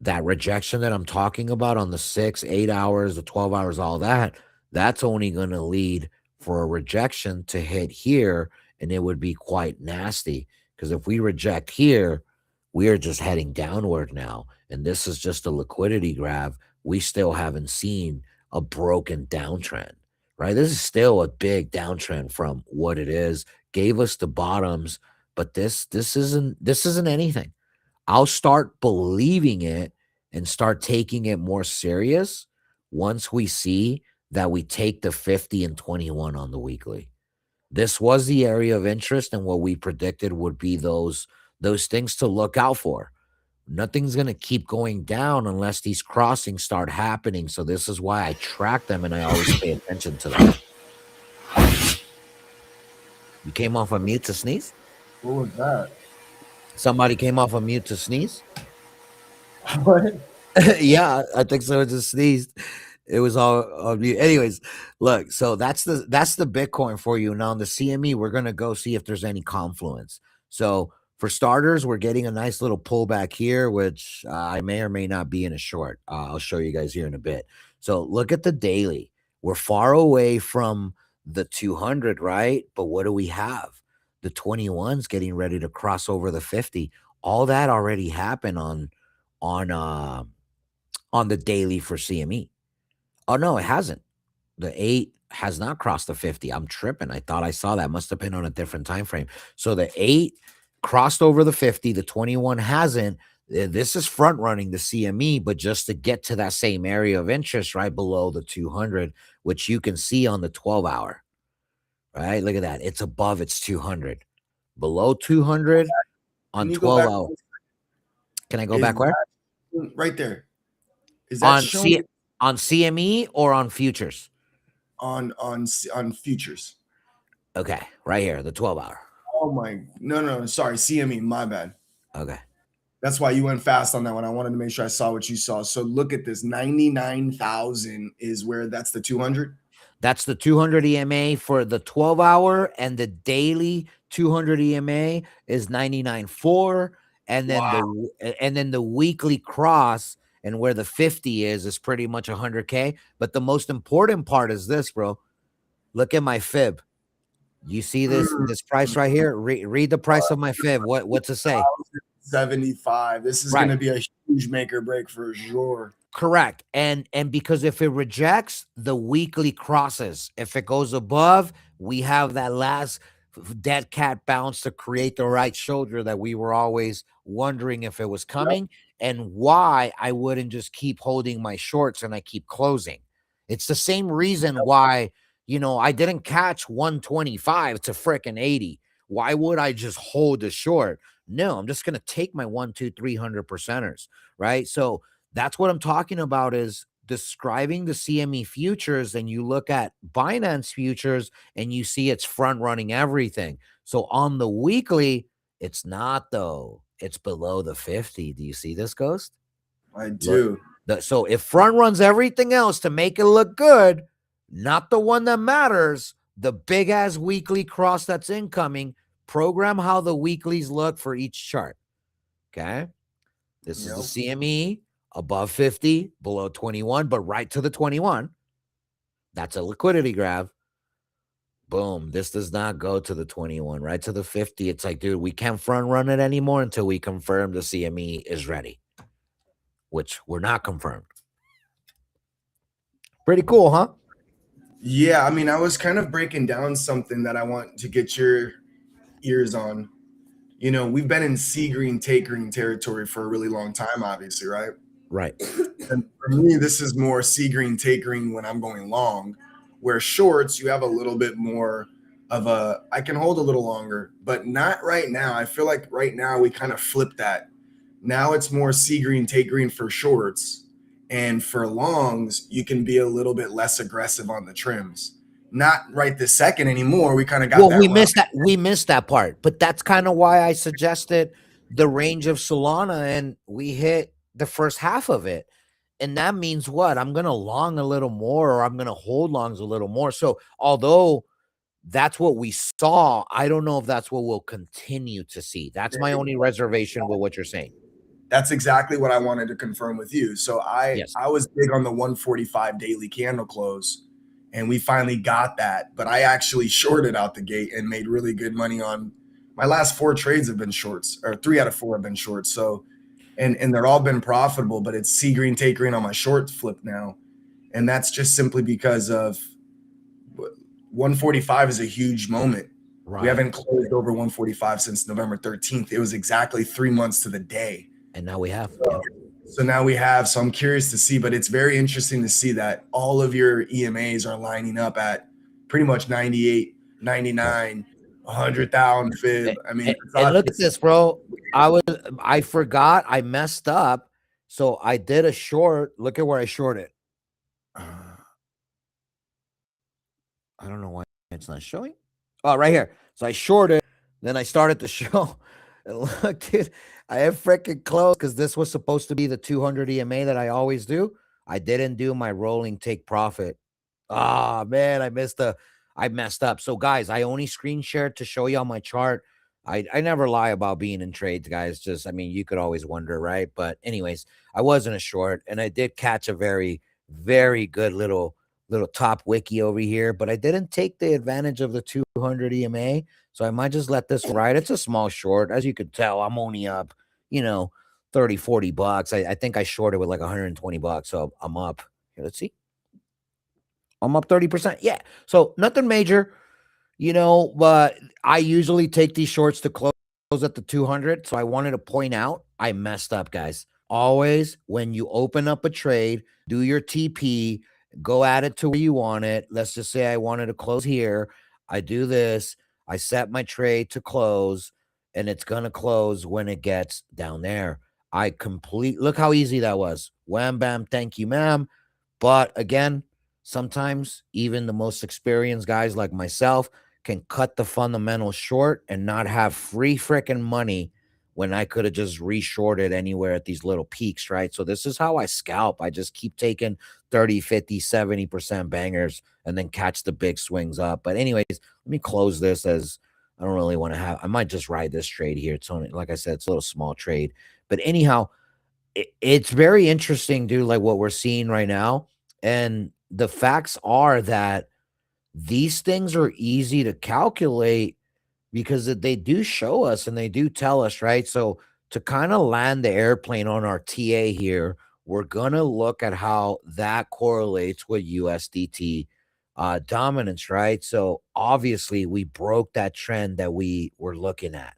That rejection that I'm talking about on the 6, 8 hours, the 12 hours, all that, that's only going to lead for a rejection to hit here. And it would be quite nasty because if we reject here, we are just heading downward now. And this is just a liquidity grab. We still haven't seen a broken downtrend, right? This is still a big downtrend from what it is. Gave us the bottoms, but this isn't anything. I'll start believing it and start taking it more serious once we see that we take the 50 and 21 on the weekly. This was the area of interest and what we predicted would be those things to look out for. Nothing's going to keep going down unless these crossings start happening. So this is why I track them and I always pay attention to them. You came off a mute to sneeze? What was that? Somebody came off a mute to sneeze? What? Yeah, I think so. It just sneezed. It was all on mute. Anyways, look, so that's the Bitcoin for you. Now on the CME, we're gonna go see if there's any confluence. So for starters, we're getting a nice little pullback here, which I may or may not be in a short. I'll show you guys here in a bit. So look at the daily. We're far away from the 200, right? But what do we have? The 21's getting ready to cross over the 50. All that already happened on the daily for CME. Oh no, it hasn't. The 8 has not crossed the 50. I'm tripping. I thought I saw that. Must have been on a different time frame. So the 8 crossed over the 50. The 21 hasn't. This is front running the CME, but just to get to that same area of interest right below the 200, which you can see on the 12 hour. Right? Look at that. It's above its 200. Below 200 on 12 hour. Can I go back where? Right there. Is that on CME or on futures? On futures. Okay, right here, the 12 hour. Oh my, no, sorry, CME, my bad. Okay. That's why you went fast on that one. I wanted to make sure I saw what you saw. So look at this, 99,000 is where that's the 200. That's the 200 EMA for the 12 hour, and the daily 200 EMA is 99.4. And then the weekly cross and where the 50 is pretty much 100K. But the most important part is this, bro. Look at my fib. You see this price right here? Read the price of my fib. What's it say? 75. This is going to be a huge make or break for sure. Correct. And because if it rejects, the weekly crosses. If it goes above, we have that last dead cat bounce to create the right shoulder that we were always wondering if it was coming, and why I wouldn't just keep holding my shorts and I keep closing. It's the same reason why, I didn't catch 125 to frickin' 80. Why would I just hold the short? No, I'm just going to take my 1, 2, 300 percenters, right? So that's what I'm talking about, is describing the CME futures, and you look at Binance futures and you see it's front running everything. So on the weekly, it's not though. It's below the 50. Do you see this, Ghost? I do. So it front runs everything else to make it look good, not the one that matters, the big ass weekly cross that's incoming. Program how the weeklies look for each chart. Okay. This is the CME. Above 50, below 21, but right to the 21. That's a liquidity grab. Boom. This does not go to the 21, right to the 50. It's like, dude, we can't front run it anymore until we confirm the CME is ready, which we're not confirmed. Pretty cool, huh? Yeah. I mean, I was kind of breaking down something that I want to get your ears on. We've been in see green, take green territory for a really long time, obviously, right? Right. And for me, this is more see green, take green when I'm going long, where shorts, you have a little bit more of I can hold a little longer, but not right now. I feel like right now we kind of flip that. Now it's more see green, take green for shorts. And for longs, you can be a little bit less aggressive on the trims. Not right this second anymore. We kind of got Well, that we wrong. missed that. We missed that part, but that's kind of why I suggested the range of Solana, and we hit the first half of it. And that means what? I'm going to long a little more, or I'm going to hold longs a little more. So, although that's what we saw, I don't know if that's what we'll continue to see. That's my only reservation with what you're saying. That's exactly what I wanted to confirm with you. So Yes. I was big on the 145 daily candle close, and we finally got that. But I actually shorted out the gate and made really good money on my last 4 trades have been shorts, or 3 out of 4 have been shorts. So and they're all been profitable, but it's see green, take green on my short flip now. And that's just simply because of 145 is a huge moment. Right. We haven't closed over 145 since November 13th. It was exactly 3 months to the day. And now we have. So now we have. So I'm curious to see, but it's very interesting to see that all of your EMAs are lining up at pretty much 98, 99, 100,000 fib. I mean, and look at this, bro. I forgot. I messed up. So I did a short. Look at where I shorted. I don't know why it's not showing. Oh, right here. So I shorted. Then I started to show. And look, dude, I have freaking close because this was supposed to be the 200 EMA that I always do. I didn't do my rolling take profit. Ah, man, I messed up. So, guys, I only screen shared to show you on my chart. I never lie about being in trades, guys. Just, I mean, you could always wonder, right? But anyways, I wasn't a short, and I did catch a very, very good little top wiki over here, but I didn't take the advantage of the 200 EMA. So I might just let this ride. It's a small short. As you could tell, I'm only up, 30, 40 bucks. I think I shorted with like 120 bucks. So I'm up. Here, let's see. I'm up 30%. Yeah. So nothing major, but I usually take these shorts to close at the 200. So I wanted to point out I messed up, guys. Always when you open up a trade, do your TP, go at it to where you want it. Let's just say I wanted to close here. I do this. I set my trade to close, and it's going to close when it gets down there. Look how easy that was. Wham, bam, thank you, ma'am. But again, sometimes even the most experienced guys like myself can cut the fundamental short and not have free freaking money when I could have just reshorted anywhere at these little peaks, right? So this is how I scalp. I just keep taking 30, 50, 70% bangers and then catch the big swings up. But anyways, let me close this as I don't really want to I might just ride this trade here. It's only, like I said, it's a little small trade. But anyhow, it's very interesting, dude, like what we're seeing right now. And the facts are that these things are easy to calculate because they do show us and they do tell us, right? So to kind of land the airplane on our TA here, we're going to look at how that correlates with USDT dominance, right? So obviously we broke that trend that we were looking at,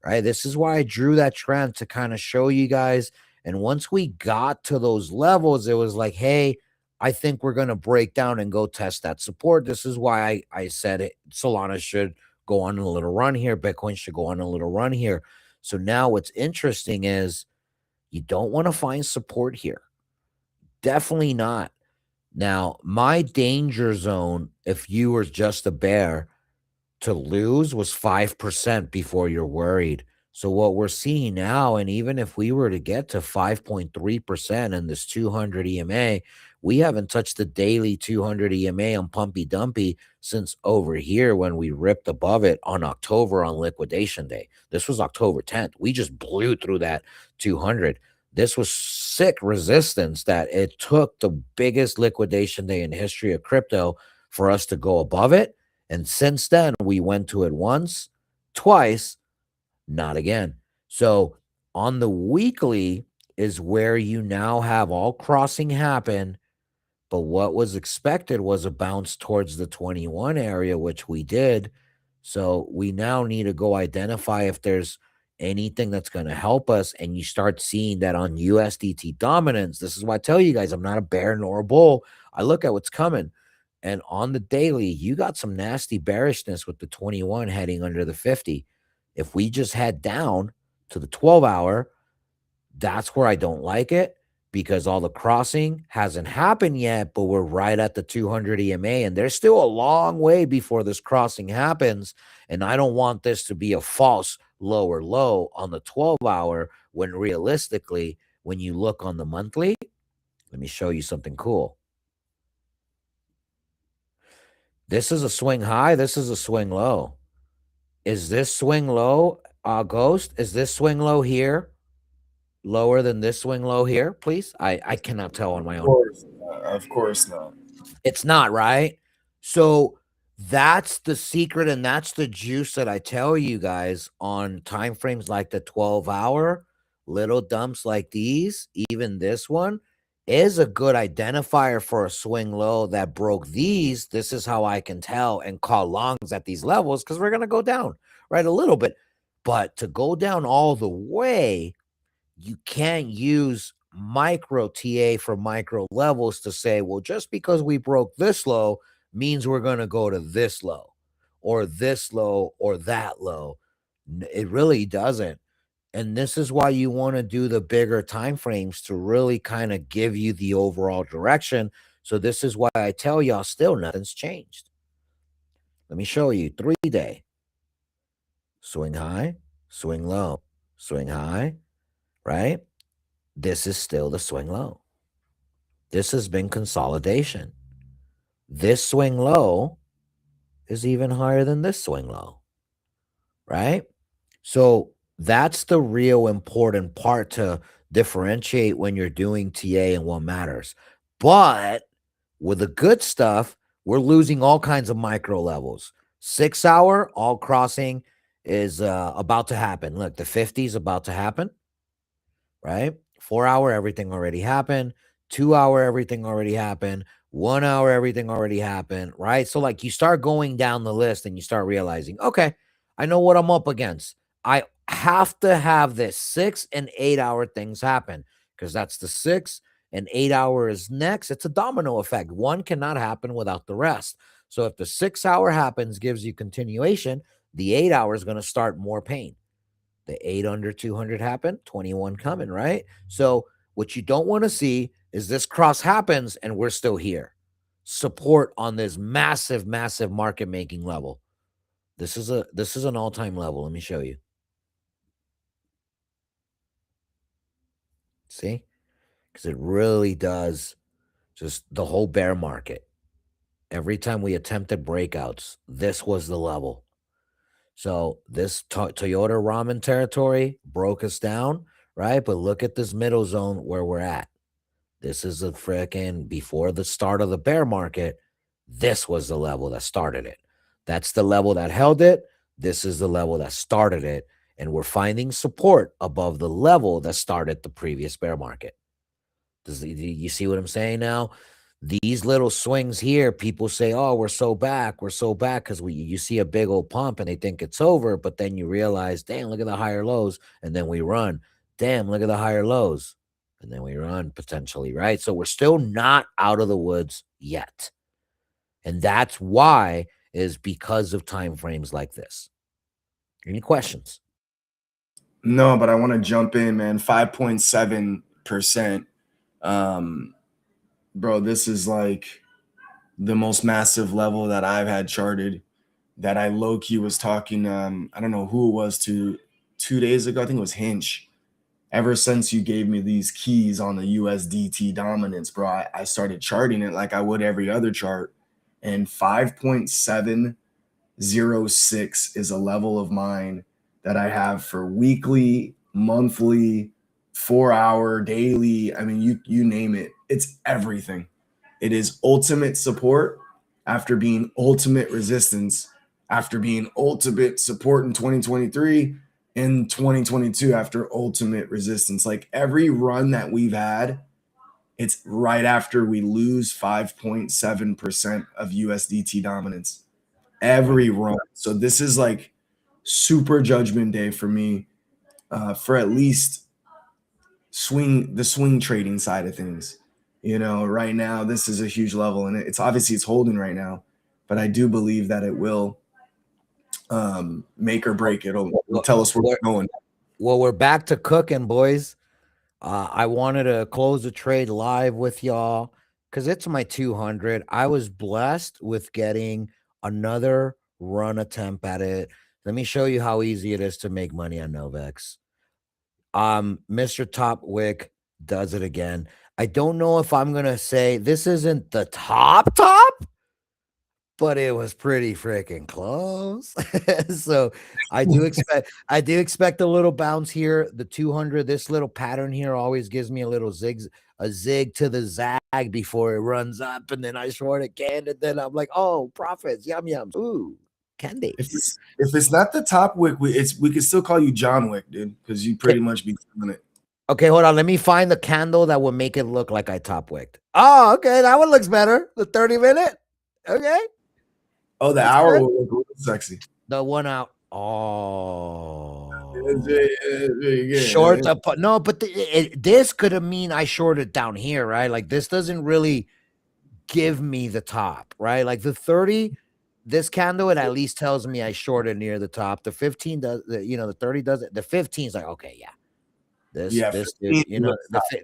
right? This is why I drew that trend to kind of show you guys. And once we got to those levels, it was like, hey, I think we're going to break down and go test that support. This is why I said it. Solana should go on a little run here. Bitcoin should go on a little run here. So now what's interesting is you don't want to find support here. Definitely not. Now, my danger zone, if you were just a bear, to lose was 5% before you're worried. So what we're seeing now, and even if we were to get to 5.3% in this 200 EMA, we haven't touched the daily 200 EMA on Pumpy Dumpy since over here when we ripped above it on October on liquidation day. This was October 10th. We just blew through that 200. This was sick resistance that it took the biggest liquidation day in history of crypto for us to go above it. And since then, we went to it once, twice, not again. So on the weekly is where you now have all crossing happen. But what was expected was a bounce towards the 21 area, which we did. So we now need to go identify if there's anything that's going to help us, and you start seeing that on USDT dominance. This is why I tell you guys, I'm not a bear nor a bull. I look at what's coming. And on the daily, you got some nasty bearishness with the 21 heading under the 50. If we just head down to the 12-hour, that's where I don't like it, because all the crossing hasn't happened yet, but we're right at the 200 EMA, and there's still a long way before this crossing happens. And I don't want this to be a false lower low on the 12-hour, when realistically, when you look on the monthly, let me show you something cool. This is a swing high. This is a swing low. Is this swing low, Ghost? Is this swing low here lower than this swing low here, please? I cannot tell on my own. Of course not. It's not, right? So that's the secret, and that's the juice that I tell you guys on time frames like the 12-hour. Little dumps like these, even this one, is a good identifier for a swing low that broke these. This is how I can tell and call longs at these levels, because we're going to go down, right, a little bit. But to go down all the way, you can't use micro TA for micro levels to say, well, just because we broke this low means we're going to go to this low or this low or that low. It really doesn't. And this is why you want to do the bigger time frames, to really kind of give you the overall direction. So this is why I tell y'all still nothing's changed. Let me show you 3-day. Swing high, swing low, swing high, right? This is still the swing low. This has been consolidation. This swing low is even higher than this swing low, right? So that's the real important part to differentiate when you're doing TA and what matters. But with the good stuff, we're losing all kinds of micro levels. 6-hour, all crossing is about to happen. Look, the 50 is about to happen, right? 4-hour, everything already happened. 2-hour, everything already happened. 1 hour, everything already happened, right? So like you start going down the list and you start realizing, okay, I know what I'm up against. I have to have this 6 and 8-hour things happen, because that's the 6 and 8 hours next. It's a domino effect. One cannot happen without the rest. So if the 6-hour happens, gives you continuation, the 8-hour is going to start more pain. The 8 under 200 happened, 21 coming, right? So what you don't want to see is this cross happens and we're still here. Support on this massive, massive market making level. This is an all-time level. Let me show you. See? Because it really does just the whole bear market. Every time we attempted breakouts, this was the level. So this Toyota ramen territory broke us down, right? But look at this middle zone where we're at. This is a freaking, before the start of the bear market, this was the level that started it. That's the level that held it. This is the level that started it. And we're finding support above the level that started the previous bear market. Do you see what I'm saying now? These little swings here, people say, oh, we're so back, because you see a big old pump and they think it's over, but then you realize, damn, look at the higher lows, and then we run. Damn, look at the higher lows, and then we run potentially, right? So we're still not out of the woods yet. And that's why, is because of time frames like this. Any questions? No, but I want to jump in, man. 5.7%. Bro, this is like the most massive level that I've had charted, that I low-key was talking, I don't know who it was, 2 days ago. I think it was Hinch. Ever since you gave me these keys on the USDT dominance, bro, I started charting it like I would every other chart. And 5.706 is a level of mine that I have for weekly, monthly, 4-hour, daily. I mean, you name it. It's everything. It is ultimate support after being ultimate resistance, after being ultimate support in 2023, in 2022 after ultimate resistance. Like every run that we've had, it's right after we lose 5.7% of USDT dominance. Every run. So this is like super judgment day for me. for at least the swing trading side of things. Right now this is a huge level, and it's obviously it's holding right now, but I do believe that it will make or break. It'll tell us where we're going. Well, we're back to cooking, boys. I wanted to close the trade live with y'all because it's my 200. I was blessed with getting another run attempt at it. Let me show you how easy it is to make money on Novex. Mr. Topwick does it again. I don't know if I'm gonna say this isn't the top, but it was pretty freaking close. So I do expect a little bounce here. The 200, this little pattern here always gives me a little zig to the zag before it runs up, and then I short again, and then I'm like, oh, profits, yum yums, ooh, candy. If it's not the top wick, we could still call you John Wick, dude, because you pretty much be doing it. Okay, hold on. Let me find the candle that will make it look like I top wicked. Oh, okay, that one looks better. The 30-minute. Okay. Oh, the hour will look sexy. The 1 out. Oh. Yeah, short up. No, but this could have mean I shorted down here, right? Like this doesn't really give me the top, right? Like the 30, this candle, it at least tells me I shorted near the top. The 15 does, the 30 doesn't. The 15 is like, okay, yeah. This, dude,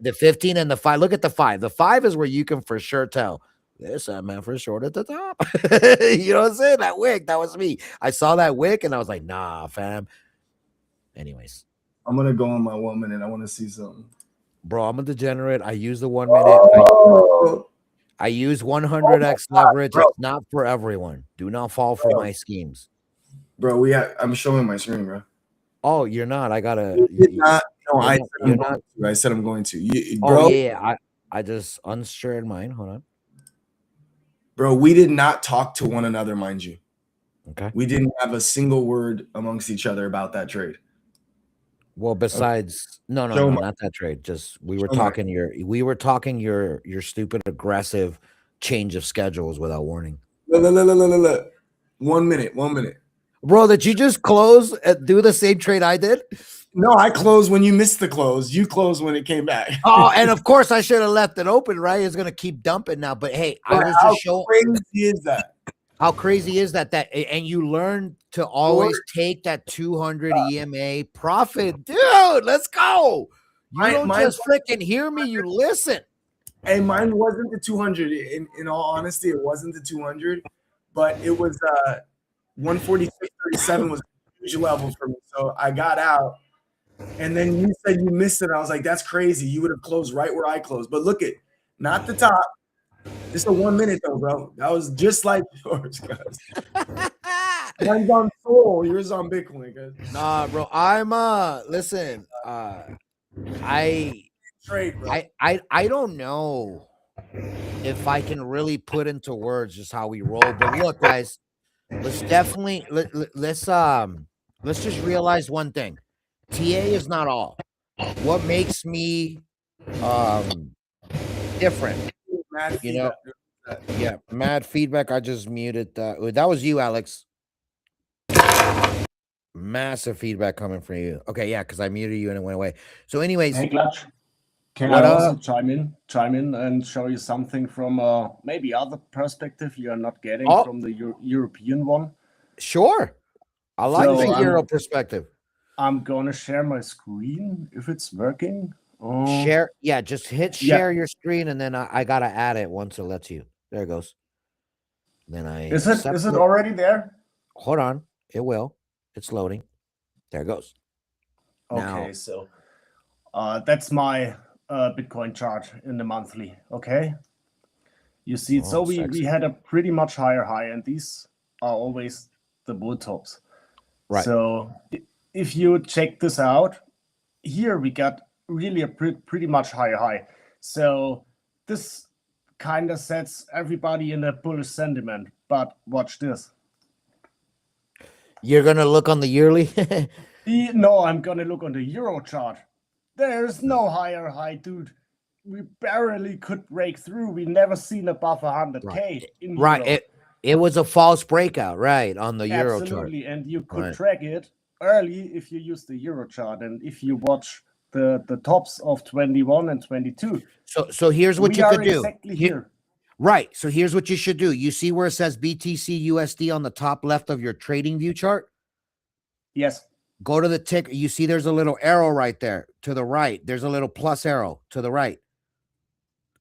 the 15 and the 5. Look at the 5. The 5 is where you can for sure tell this man for short at the top. You know what I'm saying? That wick, that was me. I saw that wick and I was like, nah, fam. Anyways, I'm gonna go on my 1 minute. I want to see something, bro. I'm a degenerate. I use the 1 minute. I use 100x leverage. Bro. It's not for everyone. Do not fall for my schemes, bro. I'm showing my screen, bro. Oh, you're not. I gotta. I said I'm going to. Bro, yeah. I just unshared mine. Hold on, bro. We did not talk to one another, mind you. Okay. We didn't have a single word amongst each other about that trade. Well, besides, no, not that trade. Just we were talking your stupid aggressive change of schedules without warning. Look. 1 minute. Bro, did you just close and do the same trade I did? No, I closed when you missed the close. You closed when it came back. Oh, and of course I should have left it open, right? It's gonna keep dumping now. But hey, I was just showing. How crazy is that? How crazy is that? And you learn to always take that 200 EMA profit, dude. Let's go. You don't just freaking hear me. You listen. Hey, mine wasn't the 200. In all honesty, it wasn't the 200, but it was 146.37 was a huge level for me. So I got out, and then you said you missed it. I was like, that's crazy. You would have closed right where I closed. But look at not the top. It's a 1 minute though, bro. That was just like yours, guys. Mine's on Soul, yours on Bitcoin, guys. Nah, bro. I'm listen. I don't know if I can really put into words just how we roll. But look, guys, let's definitely let's just realize one thing. TA is not all. What makes me different? Yeah, mad feedback. I just muted that. That was you, Alex. Massive feedback coming from you. Okay, yeah, because I muted you and it went away. So, anyways, hey, Clutch, can I also chime in and show you something from maybe other perspective you are not getting from the European one? Sure, I like the Euro perspective. I'm gonna share my screen if it's working. Share, yeah, just hit share your screen, and then I gotta add it once it lets you. There it goes. Then is it already there? Hold on, it will. It's loading. There it goes. Okay, so that's my Bitcoin chart in the monthly. Okay, you see, so we had a pretty much higher high, and these are always the bull tops. Right. So if you check this out, here we got really a pretty much higher high. So this kind of sets everybody in a bullish sentiment. But watch this. You're gonna look on the yearly? No, I'm gonna look on the Euro chart. There's no higher high, dude. We barely could break through. We never seen above 100K. Right. It was a false breakout, right, on the Euro chart. Absolutely, and you could track it early if you use the Euro chart, and if you watch the tops of 21 and 22. So here's what We you are could do. exactly here. Right. So here's what you should do. You see where it says BTC USD on the top left of your trading view chart? Yes. Go to the ticker. You see there's a little arrow right there to the right. There's a little plus arrow to the right.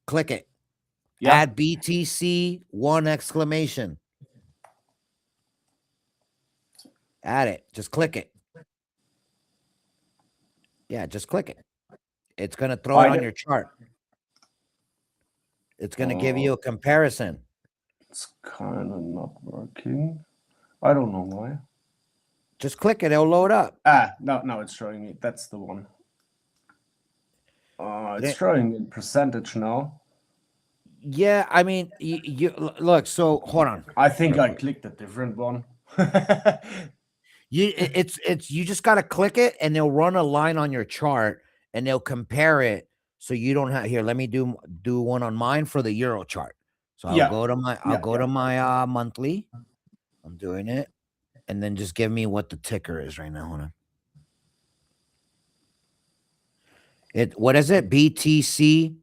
Click it. Yeah. Add BTC 1 exclamation. Add it. Just click it. Yeah, just click it. It's going to throw it on your chart. It's going to give you a comparison. It's kind of not working. I don't know why. Just click it. It'll load up. No, it's showing me. That's the one. It's showing in percentage now. Yeah, I mean, you look. So hold on. I think I clicked a different one. You just got to click it, and they'll run a line on your chart, and they'll compare it. So you don't have here. Let me do one on mine for the Euro chart. So I'll go to my monthly. I'm doing it, and then just give me what the ticker is right now. Hold on. What is it? BTC.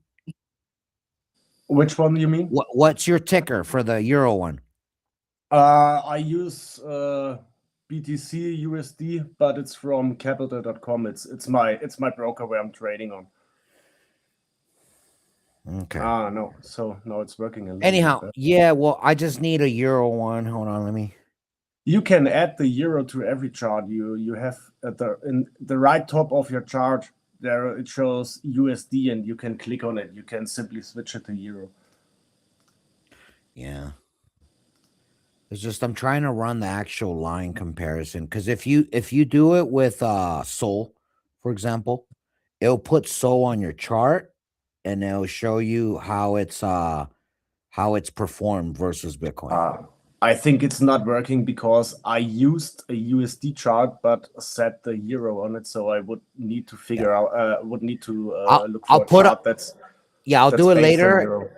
Which one do you mean? What's your ticker for the Euro one? I use BTC USD, but it's from capital.com. It's my broker where I'm trading on. Okay. No. So no, it's working. Anyhow, yeah. Well, I just need a Euro one. Hold on, let me. You can add the Euro to every chart. You have at in the right top of your chart there it shows USD, and you can click on it. You can simply switch it to Euro. Yeah. It's just I'm trying to run the actual line comparison, because if you do it with Sol, for example, it'll put Sol on your chart, and it'll show you how it's performed versus Bitcoin. I think it's not working because I used a USD chart but set the Euro on it, so I would need to figure out look for a chart that's I'll do it based on later. Euro.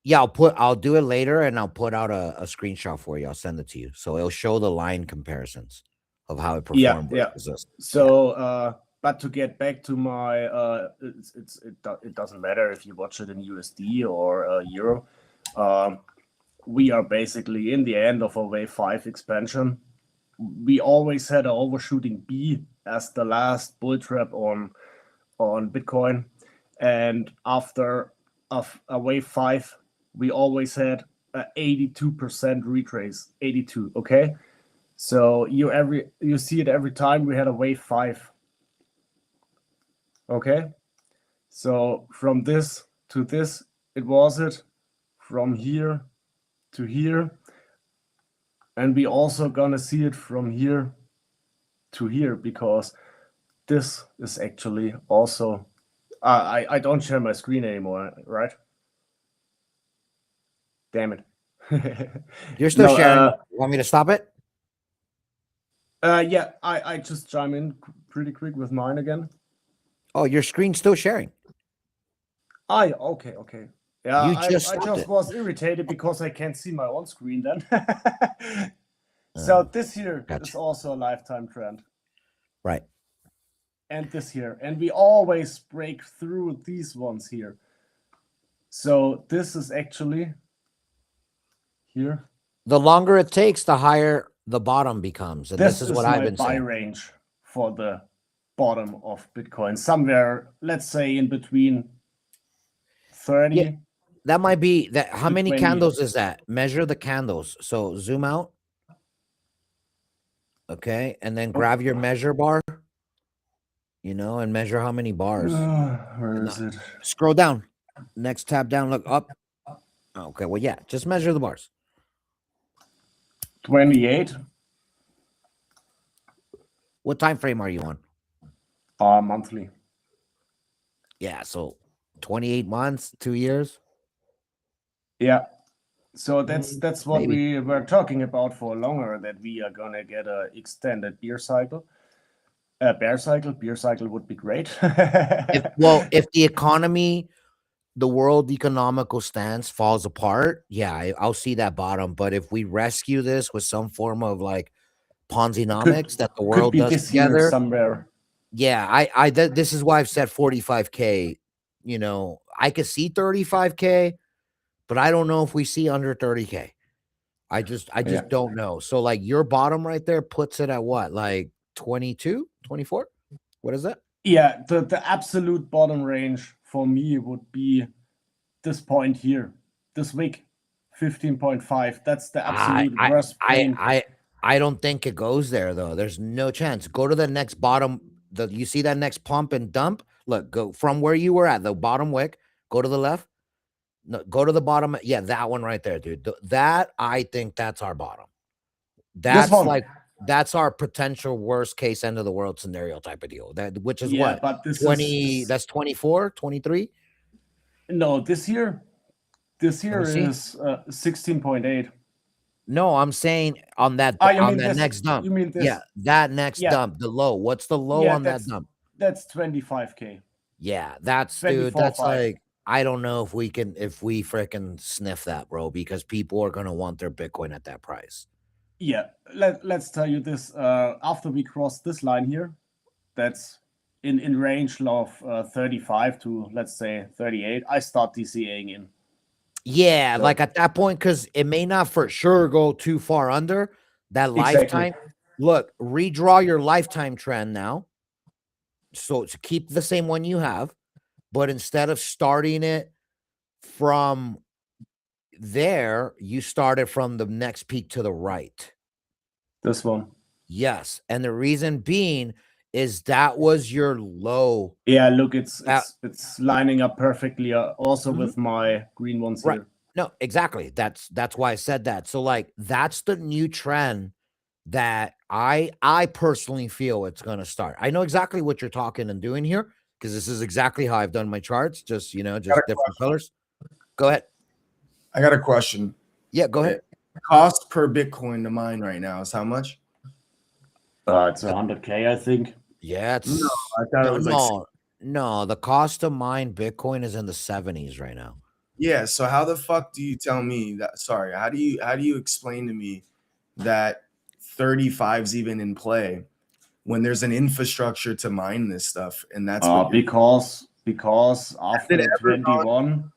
Yeah, I'll do it later, and I'll put out a screenshot for you. I'll send it to you. So it'll show the line comparisons of how it performed. So but to get back to my it doesn't matter if you watch it in USD or Euro. We are basically in the end of a wave 5 expansion. We always had an overshooting B as the last bull trap on Bitcoin, and after a wave 5, we always had an 82% retrace. 82, okay. So you see it every time we had a wave 5. Okay, so from this to this, it was it from here to here, and we also gonna see it from here to here, because this is actually also I don't share my screen anymore, right? Damn it. You're still sharing. Want me to stop it? Yeah, I just chime in pretty quick with mine again. Oh, your screen's still sharing. Okay. Yeah, You just I stopped just it. was irritated because I can't see my own screen then. So this here is also a lifetime trend. Right. And this here. And we always break through these ones here. So this is actually here. The longer it takes, the higher the bottom becomes. And this is what I've been buy saying. range for the bottom of Bitcoin. Somewhere, let's say in between 30. Yeah, that might be that. How many 20. candles is that? Measure the candles. So zoom out. Okay. And then grab your measure bar, and measure how many bars. Where is it? Scroll down. Next tab down, look up. Okay. Well, yeah, just measure the bars. 28. What time frame are you on? Monthly. Yeah. So 28 months, 2 years. Yeah. So that's what we were talking about for longer, that we are gonna get a extended bear cycle. Bear cycle would be great. If the economy, the world economical stance falls apart, yeah, I'll see that bottom. But if we rescue this with some form of like Ponzi-nomics that the Could world be does this year together. somewhere. Yeah, this is why I've said 45K. You know, I could see 35K, but I don't know if we see under 30K. I just Yeah. don't know. So like your bottom right there puts it at what? Like 22, 24? What is that? Yeah, the absolute bottom range for me would be this point here, this week, 15.5. That's the I absolute I worst I point. I don't think it goes there though. There's no chance. Go to the next bottom. You see that next pump and dump? Look, go from where you were at the bottom wick, go to the left. No, go to the bottom. Yeah, that one right there, dude. That I think that's our bottom. This That's one. like that's our potential worst case end of the world scenario type of deal. That which is Yeah, what? but this 20, is that's 24, 23. no, this year Let me see. is 16.8. No, I'm saying on that Ah, you on mean that this? next dump. You mean Yeah, this? that next Yeah, dump, the low. What's the low yeah, on that dump? that's 25K. Yeah, that's dude, 24 that's 5. like I don't know if we freaking sniff that, bro, because people are gonna want their Bitcoin at that price. Yeah, let's tell you this. After we cross this line here, that's in range of 35 to let's say 38. I start DCAing in. Yeah, So like at that point, because it may not for sure go too far under that exactly. lifetime. Look, redraw your lifetime trend now. So to keep the same one you have, but instead of starting it from there, you started from the next peak to the right. This one. Yes. And the reason being is that was your low. Yeah, look, it's Uh, it's lining up perfectly. Also Mhm. with my green ones Right. here. No, exactly. That's why I said that. So like that's the new trend that I personally feel it's going to start. I know exactly what you're talking and doing here because this is exactly how I've done my charts, just just different colors. Go ahead. I got a question. Yeah, go ahead. Cost per Bitcoin to mine right now is how much? It's 100K, I think. Yeah, it's No, I thought it was like no, the cost to mine Bitcoin is in the 70s right now. yeah. So how the fuck do you tell me that? Sorry, how do you explain to me that 35's even in play when there's an infrastructure to mine this stuff? And that's what because after Did ever 21,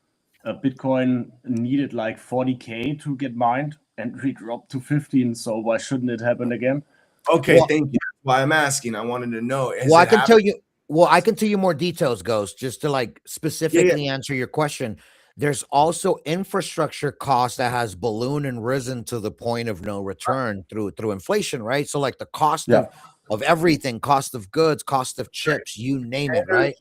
Bitcoin needed like 40K to get mined, and we dropped to 15. So why shouldn't it happen again? okay. Well- Thank you. That's why I'm asking. I wanted to know. Has Well, I it can happened? tell you. Well, I can tell you more details, Ghost, just to like specifically answer your question. There's also infrastructure cost that has ballooned and risen to the point of no return through inflation, right? So like the cost of everything, cost of goods, cost of chips, you name it, right?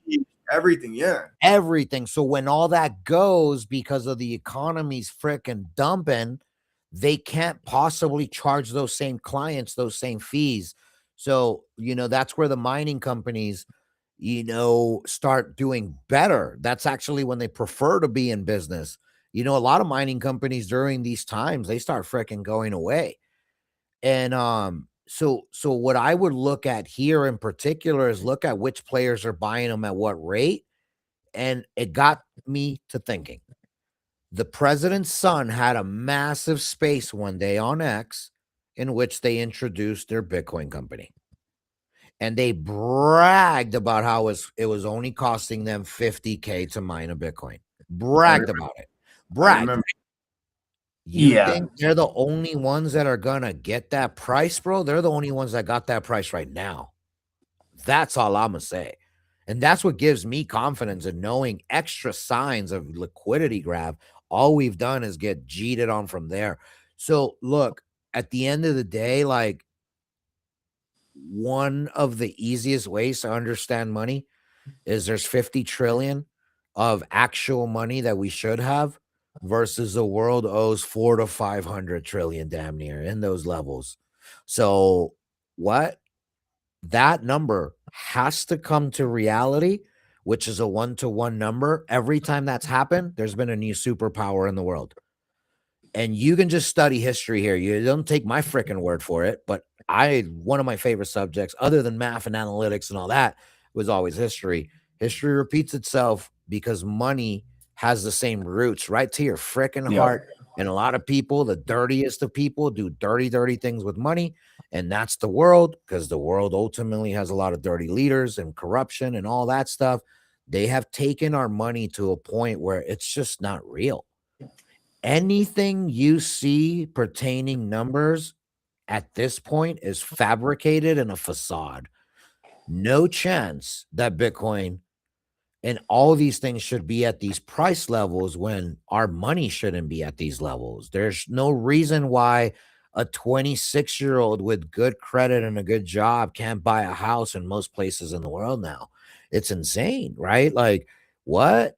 Everything, yeah. Everything. So when all that goes because of the economy's freaking dumping, they can't possibly charge those same clients those same fees. So, that's where the mining companies, start doing better. That's actually when they prefer to be in business. A lot of mining companies during these times, they start freaking going away. And so what I would look at here in particular is look at which players are buying them at what rate. And it got me to thinking. The president's son had a massive space one day on X in which they introduced their Bitcoin company. And they bragged about how it was only costing them 50K to mine a Bitcoin. Bragged about it. Bragged. You think they're the only ones that are going to get that price, bro? They're the only ones that got that price right now. That's all I'm going to say. And that's what gives me confidence in knowing extra signs of liquidity grab. All we've done is get cheated on from there. So look, at the end of the day, like one of the easiest ways to understand money is there's 50 trillion of actual money that we should have versus the world owes 4 to 500 trillion damn near in those levels. So what? That number has to come to reality, which is a 1-to-1 number. Every time that's happened, there's been a new superpower in the world. And you can just study history here. You don't take my freaking word for it, but one of my favorite subjects, other than math and analytics and all that, was always history. History repeats itself because money has the same roots right to your freaking heart. And a lot of people, the dirtiest of people, do dirty, dirty things with money. And that's the world, because the world ultimately has a lot of dirty leaders and corruption and all that stuff. They have taken our money to a point where it's just not real. Anything you see pertaining numbers at this point is fabricated and a facade. No chance that Bitcoin and all these things should be at these price levels when our money shouldn't be at these levels. There's no reason why a 26-year-old with good credit and a good job can't buy a house in most places in the world now. It's insane, right? Like, what?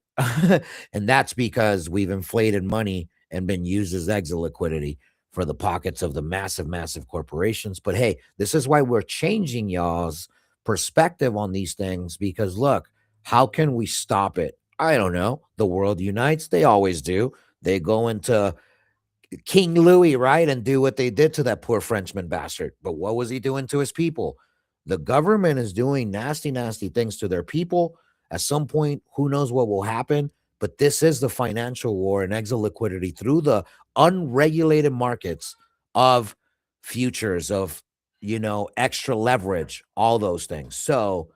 And that's because we've inflated money and been used as exit liquidity for the pockets of the massive, massive corporations. But hey, this is why we're changing y'all's perspective on these things, because look, how can we stop it? I don't know. The world unites. They always do. They go into King Louis, right? And do what they did to that poor Frenchman bastard. But what was he doing to his people? The government is doing nasty, nasty things to their people. At some point, who knows what will happen? But this is the financial war and exit liquidity through the unregulated markets of futures, of, extra leverage, all those things. So,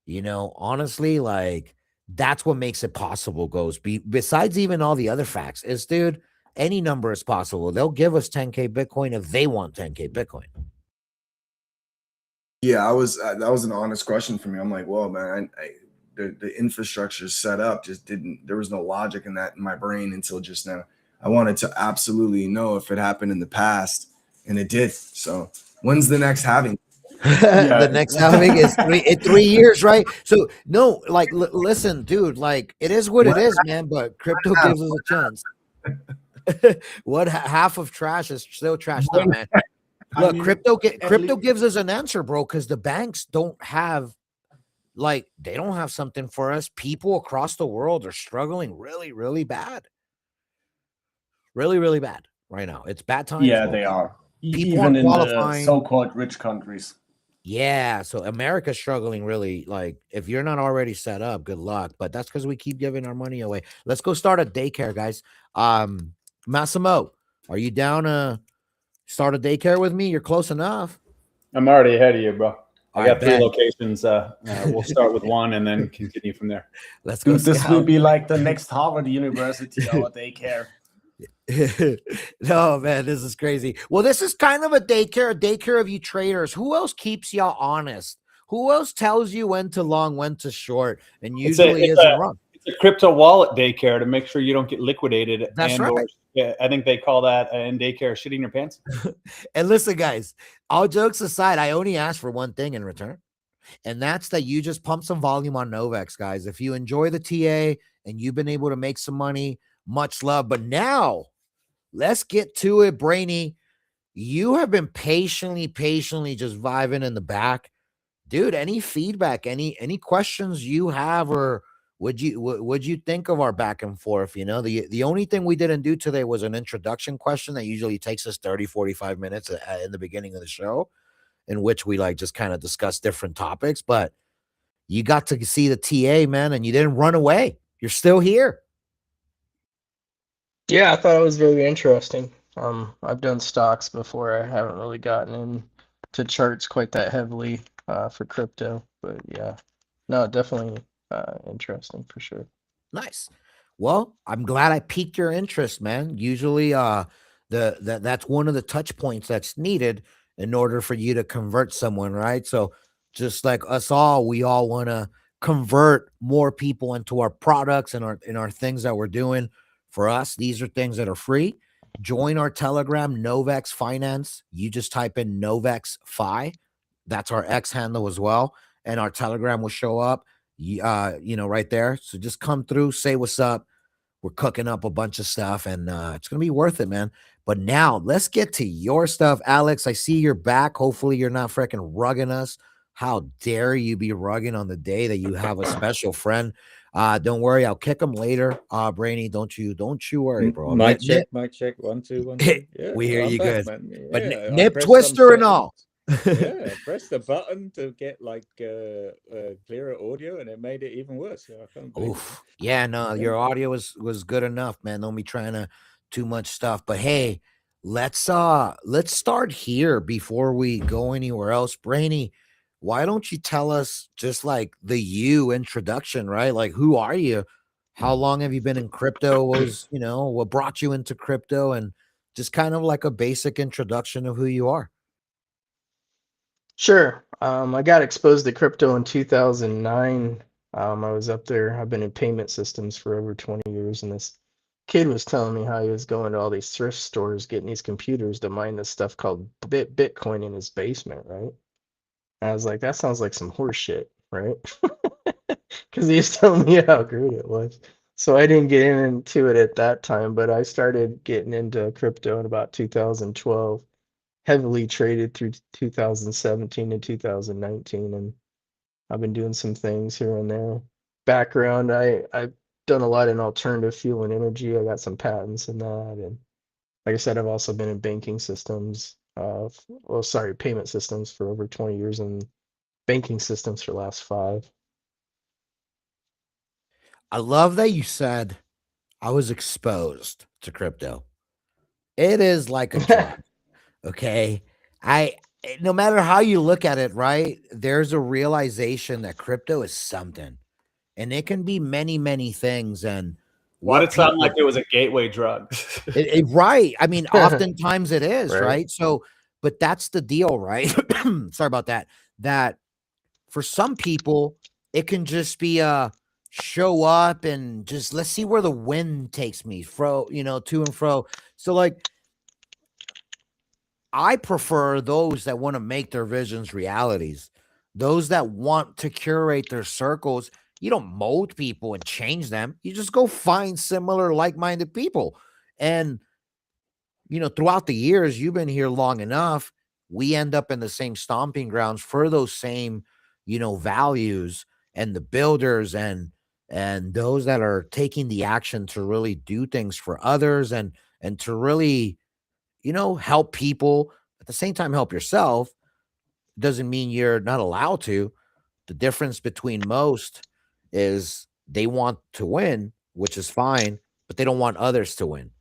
honestly, like, that's what makes it possible, goes besides even all the other facts is, dude, any number is possible. They'll give us 10K Bitcoin if they want 10K Bitcoin. Yeah, that was an honest question for me. I'm like, well, man, the infrastructure set up just didn't. There was no logic in that in my brain until just now. I wanted to absolutely know if it happened in the past, and it did. So, when's the next halving? The next halving is 3 years, right? So no, like, listen, dude, like, it is what it is, man. But crypto gives us a chance. What half of trash is still trash, not, man. Look, crypto gives us an answer, bro, because the banks don't have, like, they don't have something for us. People across the world are struggling really, really bad. Really, really bad right now. It's bad times. Yeah, bro. they are. People Even aren't in the qualifying. so-called rich countries. Yeah, so America's struggling really. Like, if you're not already set up, good luck. But that's because we keep giving our money away. Let's go start a daycare, guys. Massimo, are you down to start a daycare with me? You're close enough. I'm already ahead of you, bro. I got 3 bet. locations. We'll start with one and then continue from there. Let's go. Dude, this will be like the next Harvard University, our daycare. No, man, this is crazy. Well, this is kind of a daycare of you traders. Who else keeps y'all honest? Who else tells you when to long, when to short, and usually isn't wrong? It's a crypto wallet daycare to make sure you don't get liquidated. That's right. Or, I think they call that in daycare shitting your pants. And listen, guys, all jokes aside, I only ask for one thing in return, and that's that you just pump some volume on Novex, guys. If you enjoy the TA and you've been able to make some money, much love. But now, let's get to it, Brainy. You have been patiently just vibing in the back. Dude, any feedback, any questions you have, or would you think of our back and forth? The only thing we didn't do today was an introduction question that usually takes us 30-45 minutes in the beginning of the show, in which we like just kind of discuss different topics. But you got to see the TA, man, and you didn't run away. You're still here. Yeah, I thought it was very interesting. I've done stocks before. I haven't really gotten into charts quite that heavily for crypto, but yeah, no, definitely interesting for sure. Nice. Well, I'm glad I piqued your interest, man. Usually, that's one of the touch points that's needed in order for you to convert someone, right? So, just like us all, we all want to convert more people into our products and our things that we're doing. For us, these are things that are free. Join our Telegram, Novex Finance. You just type in Novex Fi. That's our X handle as well, and our Telegram will show up. Right there. So just come through, say what's up. We're cooking up a bunch of stuff, and it's gonna be worth it, man. But now let's get to your stuff, Alex. I see you're back. Hopefully, you're not freaking rugging us. How dare you be rugging on the day that you have a special friend? Don't worry, I'll kick him later. Brainy, don't you worry, bro. Mic check. 1 2 1 2. Yeah, we hear you back, good. man. Yeah, But nip twister and all. Yeah, press the button to get like clearer audio, and it made it even worse. I can't believe it. Yeah, no, your audio was good enough, man. Don't be trying to too much stuff. But hey, let's start here before we go anywhere else. Brainy, why don't you tell us just like the you introduction, right? Like, who are you? How long have you been in crypto? What was, what brought you into crypto? And just kind of like a basic introduction of who you are. Sure. I got exposed to crypto in 2009. I was up there. I've been in payment systems for over 20 years, and this kid was telling me how he was going to all these thrift stores, getting these computers to mine this stuff called Bitcoin in his basement, right? And I was like, that sounds like some horse shit, right? Because he was telling me how great it was. So I didn't get into it at that time, but I started getting into crypto in about 2012, heavily traded through 2017 and 2019, and I've been doing some things here and there. Background, I've done a lot in alternative fuel and energy. I got some patents in that, and like I said, I've also been in banking systems, payment systems for over 20 years, and banking systems for the last 5. I love that you said I was exposed to crypto. It is like a drug. Okay. No matter how you look at it, right? There's a realization that crypto is something, and it can be many, many things. And Why did what it sound like people, it was a gateway drug? right? I mean, oftentimes it is, Right. right? So, but that's the deal, right? Sorry about that. That for some people, it can just be a show up and just let's see where the wind takes me, to and fro. So, like, I prefer those that want to make their visions realities, those that want to curate their circles. You don't mold people and change them. You just go find similar, like minded people. And, throughout the years, you've been here long enough. We end up in the same stomping grounds for those same, values, and the builders and those that are taking the action to really do things for others and to really help people, at the same time help yourself. Doesn't mean you're not allowed to. The difference between most is they want to win, which is fine, but they don't want others to win.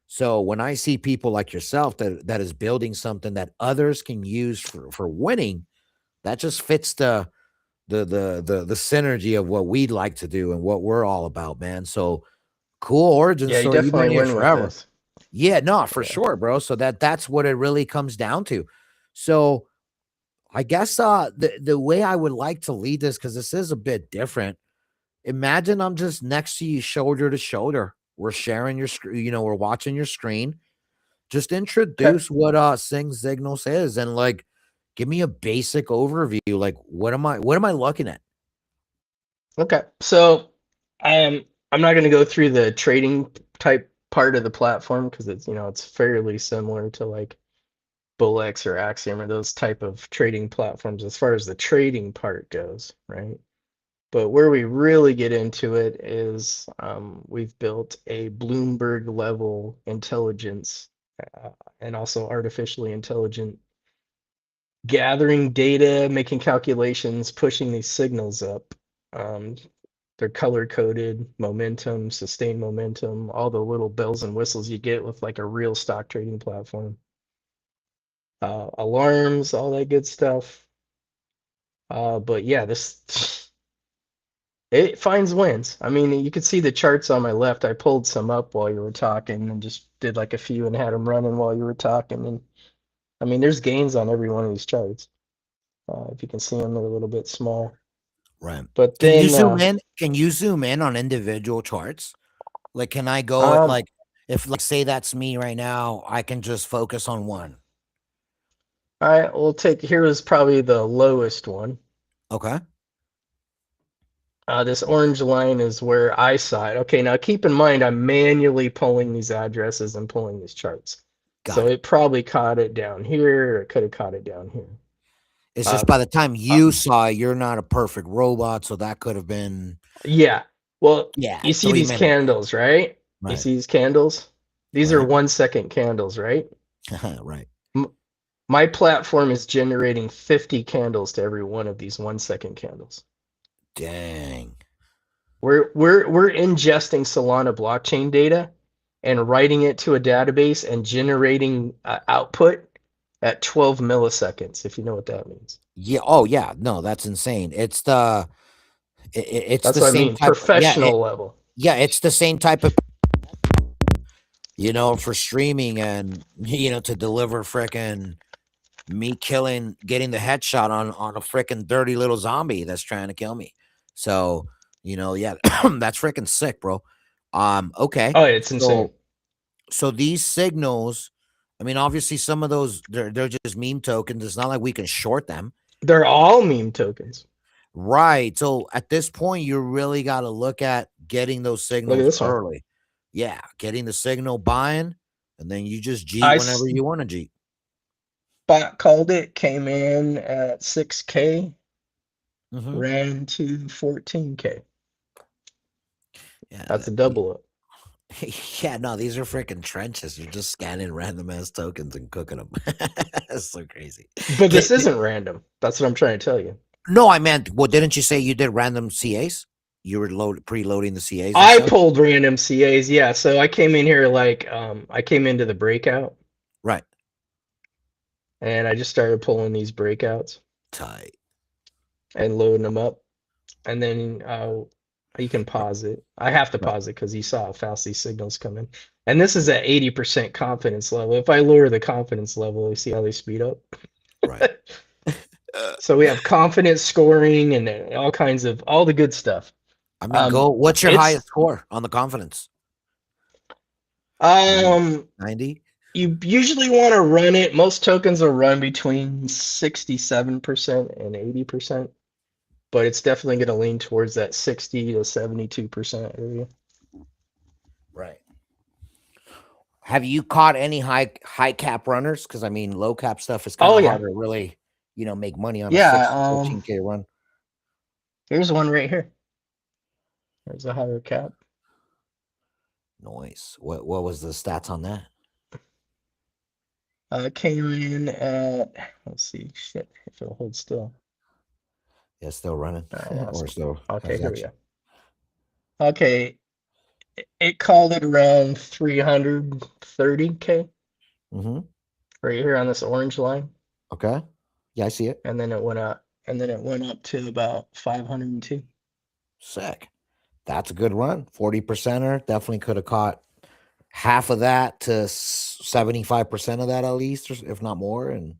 So when I see people like yourself that is building something that others can use for winning, that just fits the synergy of what we'd like to do and what we're all about, man. So cool origin Yeah, you story. You've been definitely here win with forever. this. Yeah, no, for Yeah. sure, bro. So that's what it really comes down to. So I guess the way I would like to lead this, because this is a bit different. Imagine I'm just next to you, shoulder to shoulder. We're sharing your screen, we're watching your screen. Just Okay. introduce what Sing Signals is, and like give me a basic overview. Like what am I looking at? Okay. So I'm not going to go through the trading type part of the platform because it's fairly similar to like Bullex or Axiom or those type of trading platforms as far as the trading part goes, right? But where we really get into it is we've built a Bloomberg level intelligence and also artificially intelligent gathering data, making calculations, pushing these signals up. Um, they're color coded, momentum, sustained momentum, all the little bells and whistles you get with like a real stock trading platform. Alarms, all that good stuff. But yeah, this it finds wins. I mean, you could see the charts on my left. I pulled some up while you were talking and just did like a few and had them running while you were talking. And I mean, there's gains on every one of these charts. If you can see them, they're a little bit small. Right. But Can you then, zoom in? Can you zoom in on individual charts? Like, can I go at um, like if like say that's me right now, I can just focus on one. all right, we'll take here is probably the lowest one. Okay. This orange line is where I saw it. Okay, now keep in mind I'm manually pulling these addresses and pulling these charts. Got So it. it probably caught it down here, or it could have caught it down here. It's Uh, just by the time uh, you saw it, you're not a perfect robot, so that could have been yeah. Well, yeah, you see 3 these minutes. candles, right? You Right. see these candles? These are Right. 1 second candles, right? Right. My platform is generating 50 candles to every one of these 1 second candles. Dang. We're ingesting Solana blockchain data, and writing it to a database and generating output at 12 milliseconds, if you know what that means. Yeah. Oh yeah. No, that's insane. It's it's That's the what I same mean, type. professional level. Yeah. It's the same type of, for streaming and, to deliver frickin' me getting the headshot on a frickin' dirty little zombie that's trying to kill me. So, yeah, that's frickin' sick, bro. Okay. Oh, it's insane. So these signals, I mean, obviously some of those they're just meme tokens. It's not like we can short them. They're all meme tokens. Right. So at this point, you really got to look at getting those Look at signals this one. early. Yeah, getting the signal buying, and then you just G I whenever you want to G. Bot called it, came in at 6K, Mhm. ran to 14K. Yeah, That's a double up. yeah, no, these are freaking trenches. You're just scanning random ass tokens and cooking them. That's so crazy. But this isn't random. That's what I'm trying to tell you. No, I meant, well, didn't you say you did random CAs? You were preloading the CAs. And I stuff? pulled random CAs, yeah. So I came in here like I came into the breakout. Right. And I just started pulling these breakouts. Tight. And loading them up. And then you can pause it. I have to pause it because you saw how fast these signals come in. And this is at 80% confidence level. If I lower the confidence level, you see how they speed up? Right. So we have confidence scoring and all the good stuff. I mean, what's your highest score on the confidence? 90? You usually want to run it. Most tokens will run between 67% and 80. But it's definitely going to lean towards that 60 to 72% area. Right. Have you caught any high cap runners? Because I mean, low cap stuff is kind of hard to really, make money on a 14K run. Here's one right here. There's a higher cap. Nice. What was the stats on that? Came in at, let's see, shit, if it'll hold still. Yeah, still running. Or still. Okay, here we go. Okay, it called it around 330K. Mm-hmm. Right here on this orange line. Okay. Yeah, I see it. And then it went up. And then it went up to about 502. Sick. That's a good run. 40%er. Definitely could have caught half of that to 75% of that at least, if not more. And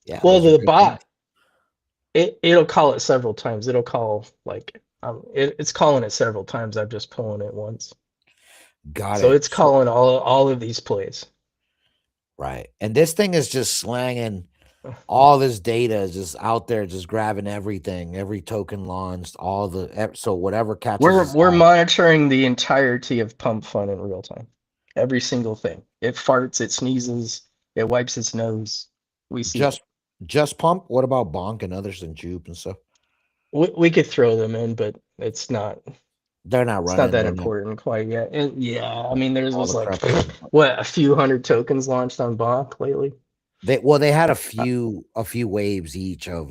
yeah. Well, the bot, it'll call it several times. It'll call it's calling it several times. I'm just pulling it once. Got it. So it's calling all of these plays. Right. And this thing is just slanging all this data is just out there, just grabbing everything, every token launched, so whatever catches. We're monitoring the entirety of Pump Fun in real time. Every single thing. It farts, it sneezes, it wipes its nose. We see just Pump. What about Bonk and others and Jupe and stuff? We could throw them in, but it's not. They're not running. It's not that important quite yet. Yeah, I mean, there's was like a few hundred tokens launched on Bonk lately. They had a few waves each of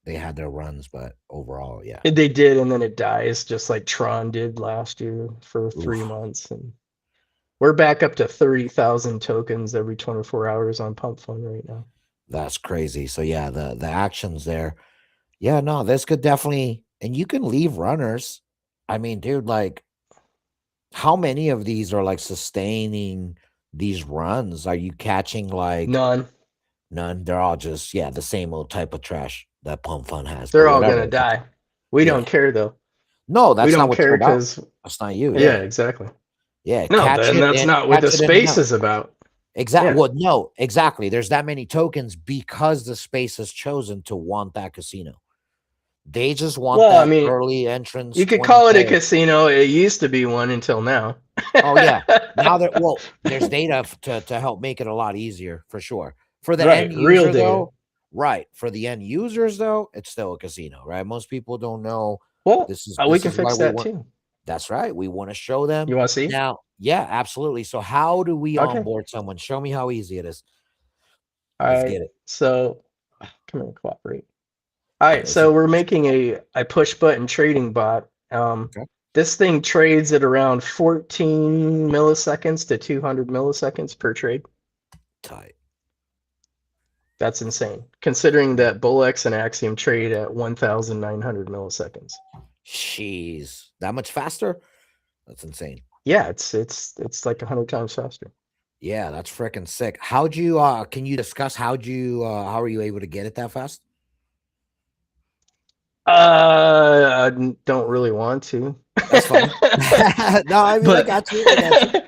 they had their runs, but overall, yeah. They did, and then it dies just like Tron did last year for 3 months. And we're back up to 30,000 tokens every 24 hours on Pump Fun right now. That's crazy. So yeah, the actions there. Yeah, no, this could definitely, and you can leave runners. I mean, dude, how many of these are sustaining these runs? Are you catching none? None. They're all just the same old type of trash that Pump Fun has. They're all gonna die. We don't care though. No, that's we don't not what care because that's not you. Yeah, exactly. Yeah, no, that's not what the space is about. Exactly. Yeah. Well, no, exactly. There's that many tokens because the space has chosen to want that casino. They just want early entrance. You could call it a casino. It used to be one until now. Oh yeah. Now there's data to help make it a lot easier for sure. For the end user, real data. Though, right. For the end users, though, it's still a casino, right? Most people don't know. Well, we can fix that too. That's right. We want to show them. You want to see? Now, yeah, absolutely. So how do we onboard someone? Show me how easy it is. Let's get it. So, come here, cooperate. All right, so we're making a push button trading bot. This thing trades at around 14 milliseconds to 200 milliseconds per trade. Tight. That's insane, considering that Bullx and Axiom trade at 1,900 milliseconds. Jeez, that much faster? That's insane. Yeah, it's like 100 times faster. Yeah, that's freaking sick. How'd you can you discuss how are you able to get it that fast? I don't really want to. That's fine. No, I mean, But I got you. I got you.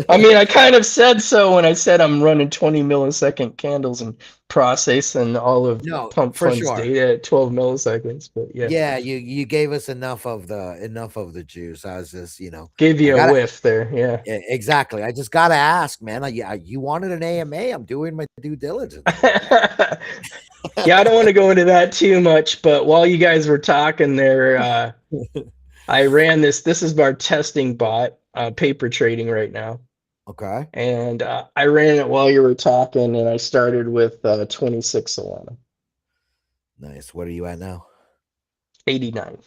I mean, I kind of said so when I said I'm running 20 millisecond candles and processing all of No, Pump for Fund's sure. data at 12 milliseconds. But yeah, Yeah, you gave us enough of the juice. I was just, gave I you a gotta whiff there. Yeah. exactly. I just gotta ask, man. You wanted an AMA. I'm doing my due diligence. Yeah, I don't want to go into that too much, but while you guys were talking there, I ran this. This is our testing bot, paper trading right now. Okay. And I ran it while you were talking, and I started with 26 Solana. Nice. What are you at now? 89.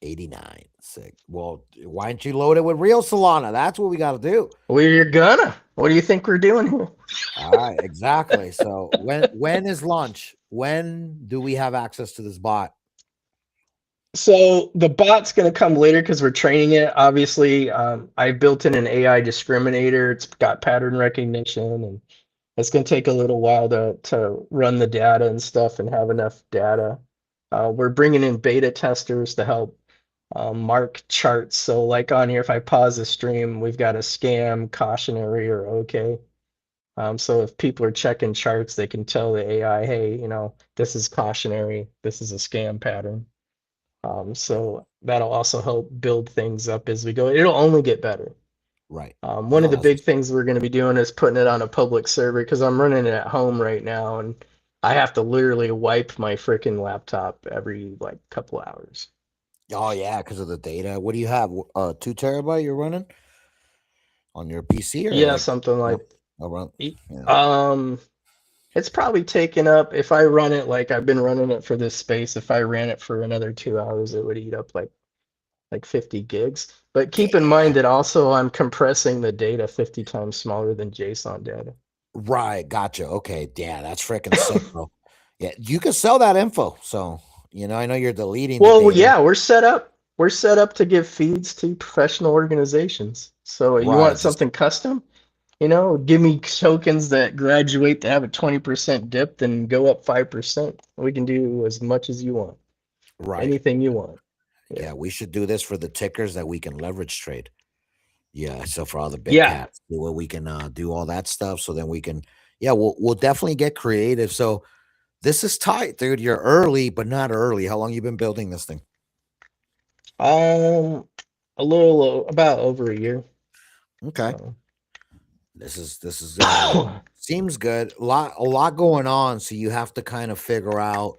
89. Sick. Well, why don't you load it with real Solana? That's what we got to do. We're gonna. What do you think we're doing here? All right, exactly. So when is launch? When do we have access to this bot? So the bot's going to come later because we're training it. Obviously, I built in an AI discriminator. It's got pattern recognition, and it's going to take a little while to run the data and stuff and have enough data. We're bringing in beta testers to help mark charts. So like on here, if I pause the stream, we've got a scam, cautionary, or okay. So if people are checking charts, they can tell the AI, hey, this is cautionary, this is a scam pattern. So that'll also help build things up as we go. It'll only get better. Right. One of the big things we're going to be doing is putting it on a public server because I'm running it at home right now, and I have to literally wipe my freaking laptop every like couple hours. Oh yeah, because of the data. What do you have? 2 terabyte you're running on your PC or Yeah, like something like around? yeah. It's probably taken up, if I run it like I've been running it for this space, if I ran it for another 2 hours, it would eat up like 50 gigs. But keep in mind that also I'm compressing the data 50 times smaller than JSON data. Right, gotcha. Okay, yeah, that's freaking sick, bro. Yeah, you can sell that info. So I know you're deleting. Well, the data. yeah, we're set up. We're set up to give feeds to professional organizations. So you want something custom? Give me tokens that graduate to have a 20% dip, then go up 5%. We can do as much as you want. Right. Anything you want. Yeah, we should do this for the tickers that we can leverage trade. Yeah, so for all the big Yeah. caps, where we can do all that stuff. So then we can, we'll definitely get creative. So this is tight, dude. You're early, but not early. How long you been building this thing? A little about over a year. Okay. So. This is seems good. A lot going on. So you have to kind of figure out,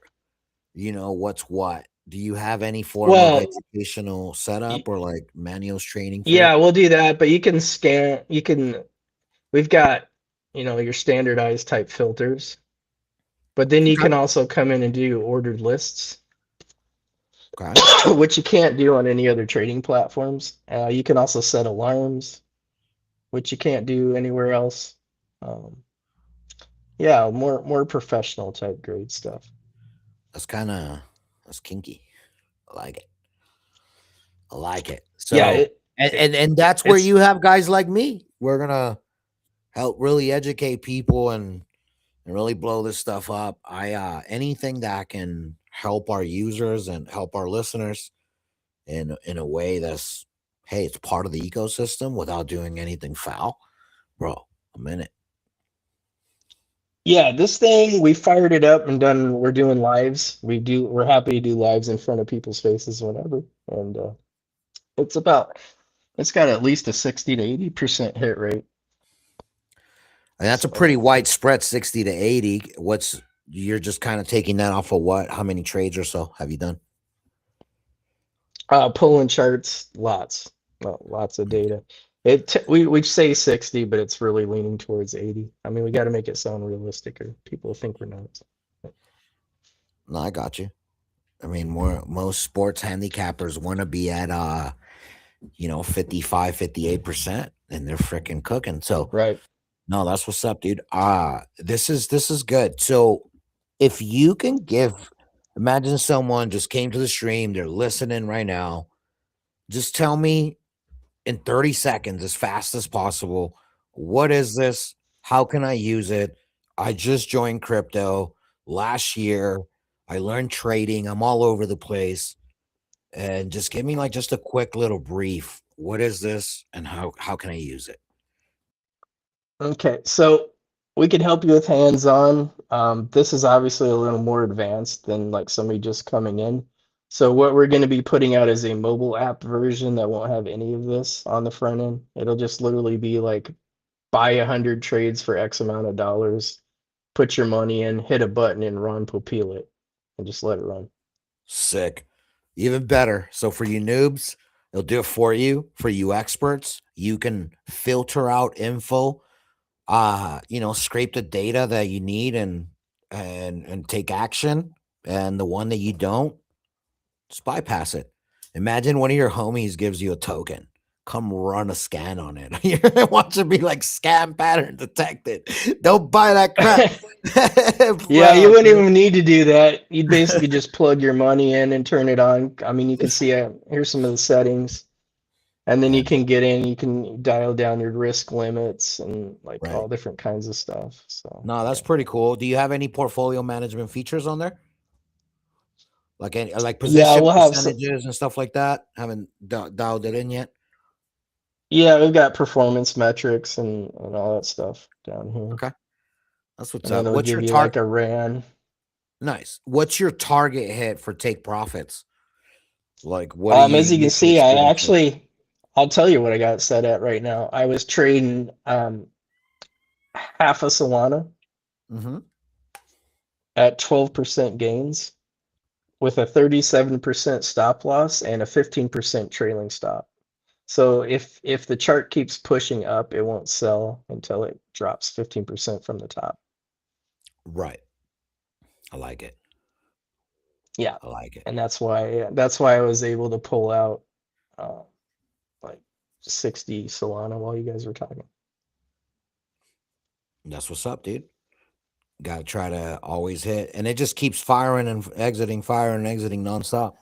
what's what. Do you have any form of educational setup or like manuals training? Yeah, we'll do that. But you can scan. We've got your standardized type filters, but then you can also come in and do ordered lists. Okay. Which you can't do on any other trading platforms. You can also set alarms, which you can't do anywhere else. Yeah, more professional type grade stuff. That's kinky. I like it. So yeah, and that's where you have guys like me. We're gonna help really educate people and really blow this stuff up. Anything that can help our users and help our listeners in a way that's, hey, it's part of the ecosystem without doing anything foul, bro. I'm in it. Yeah, this thing we fired it up and we're doing lives. We're happy to do lives in front of people's faces whenever, and it's got at least a 60 to 80% hit rate. And that's a pretty widespread 60 to 80. You're just kind of taking that off of what? How many trades or so have you done? Pulling charts, lots of data. We say 60, but it's really leaning towards 80. I mean, we got to make it sound realistic, or people think we're nuts. No, I got you. I mean, most sports handicappers want to be at 55, 58%, and they're freaking cooking. So Right. no, that's what's up, dude. This is good. So if you can imagine someone just came to the stream, they're listening right now. Just tell me in 30 seconds, as fast as possible, what is this? How can I use it? I just joined crypto last year. I learned trading. I'm all over the place. And just give me like just a quick little brief. What is this and how can I use it? Okay, so we can help you with hands-on. This is obviously a little more advanced than like somebody just coming in. So what we're going to be putting out is a mobile app version that won't have any of this on the front end. It'll just literally be like buy 100 trades for X amount of dollars, put your money in, hit a button, and Ron will peel it, and just let it run. Sick. Even better. So for you noobs, it'll do it for you. For you experts, you can filter out info, scrape the data that you need and take action. And the one that you don't, just bypass it. Imagine one of your homies gives you a token. Come run a scan on it. You're gonna want to be like scam pattern detected. Don't buy that crap. Yeah, you Bro, wouldn't even need to do that. You'd basically just plug your money in and turn it on. I mean, you can see here's some of the settings, and then Yeah. you can get in, you can dial down your risk limits and like Right. all different kinds of stuff. So No, that's pretty cool. Do you have any portfolio management features on there? Like any like yeah, position we'll have some. percentages and stuff like that? Haven't dialed it in yet. Yeah, we've got performance metrics and all that stuff down here, Okay. That's what's and then up. it'll What's give your you target? like a RAN. Nice. What's your target hit for take profits? Like what do you As you can usually see, experience with? I'll tell you what I got set at right now. I was trading half a Solana Mm-hmm. at 12% gains with a 37% stop loss and a 15% trailing stop. So if the chart keeps pushing up, it won't sell until it drops 15% from the top. Right. I like it. Yeah, I like it. and that's why I was able to pull out like 60 Solana while you guys were talking. That's what's up, dude. Gotta try to always hit. And it just keeps firing and exiting nonstop.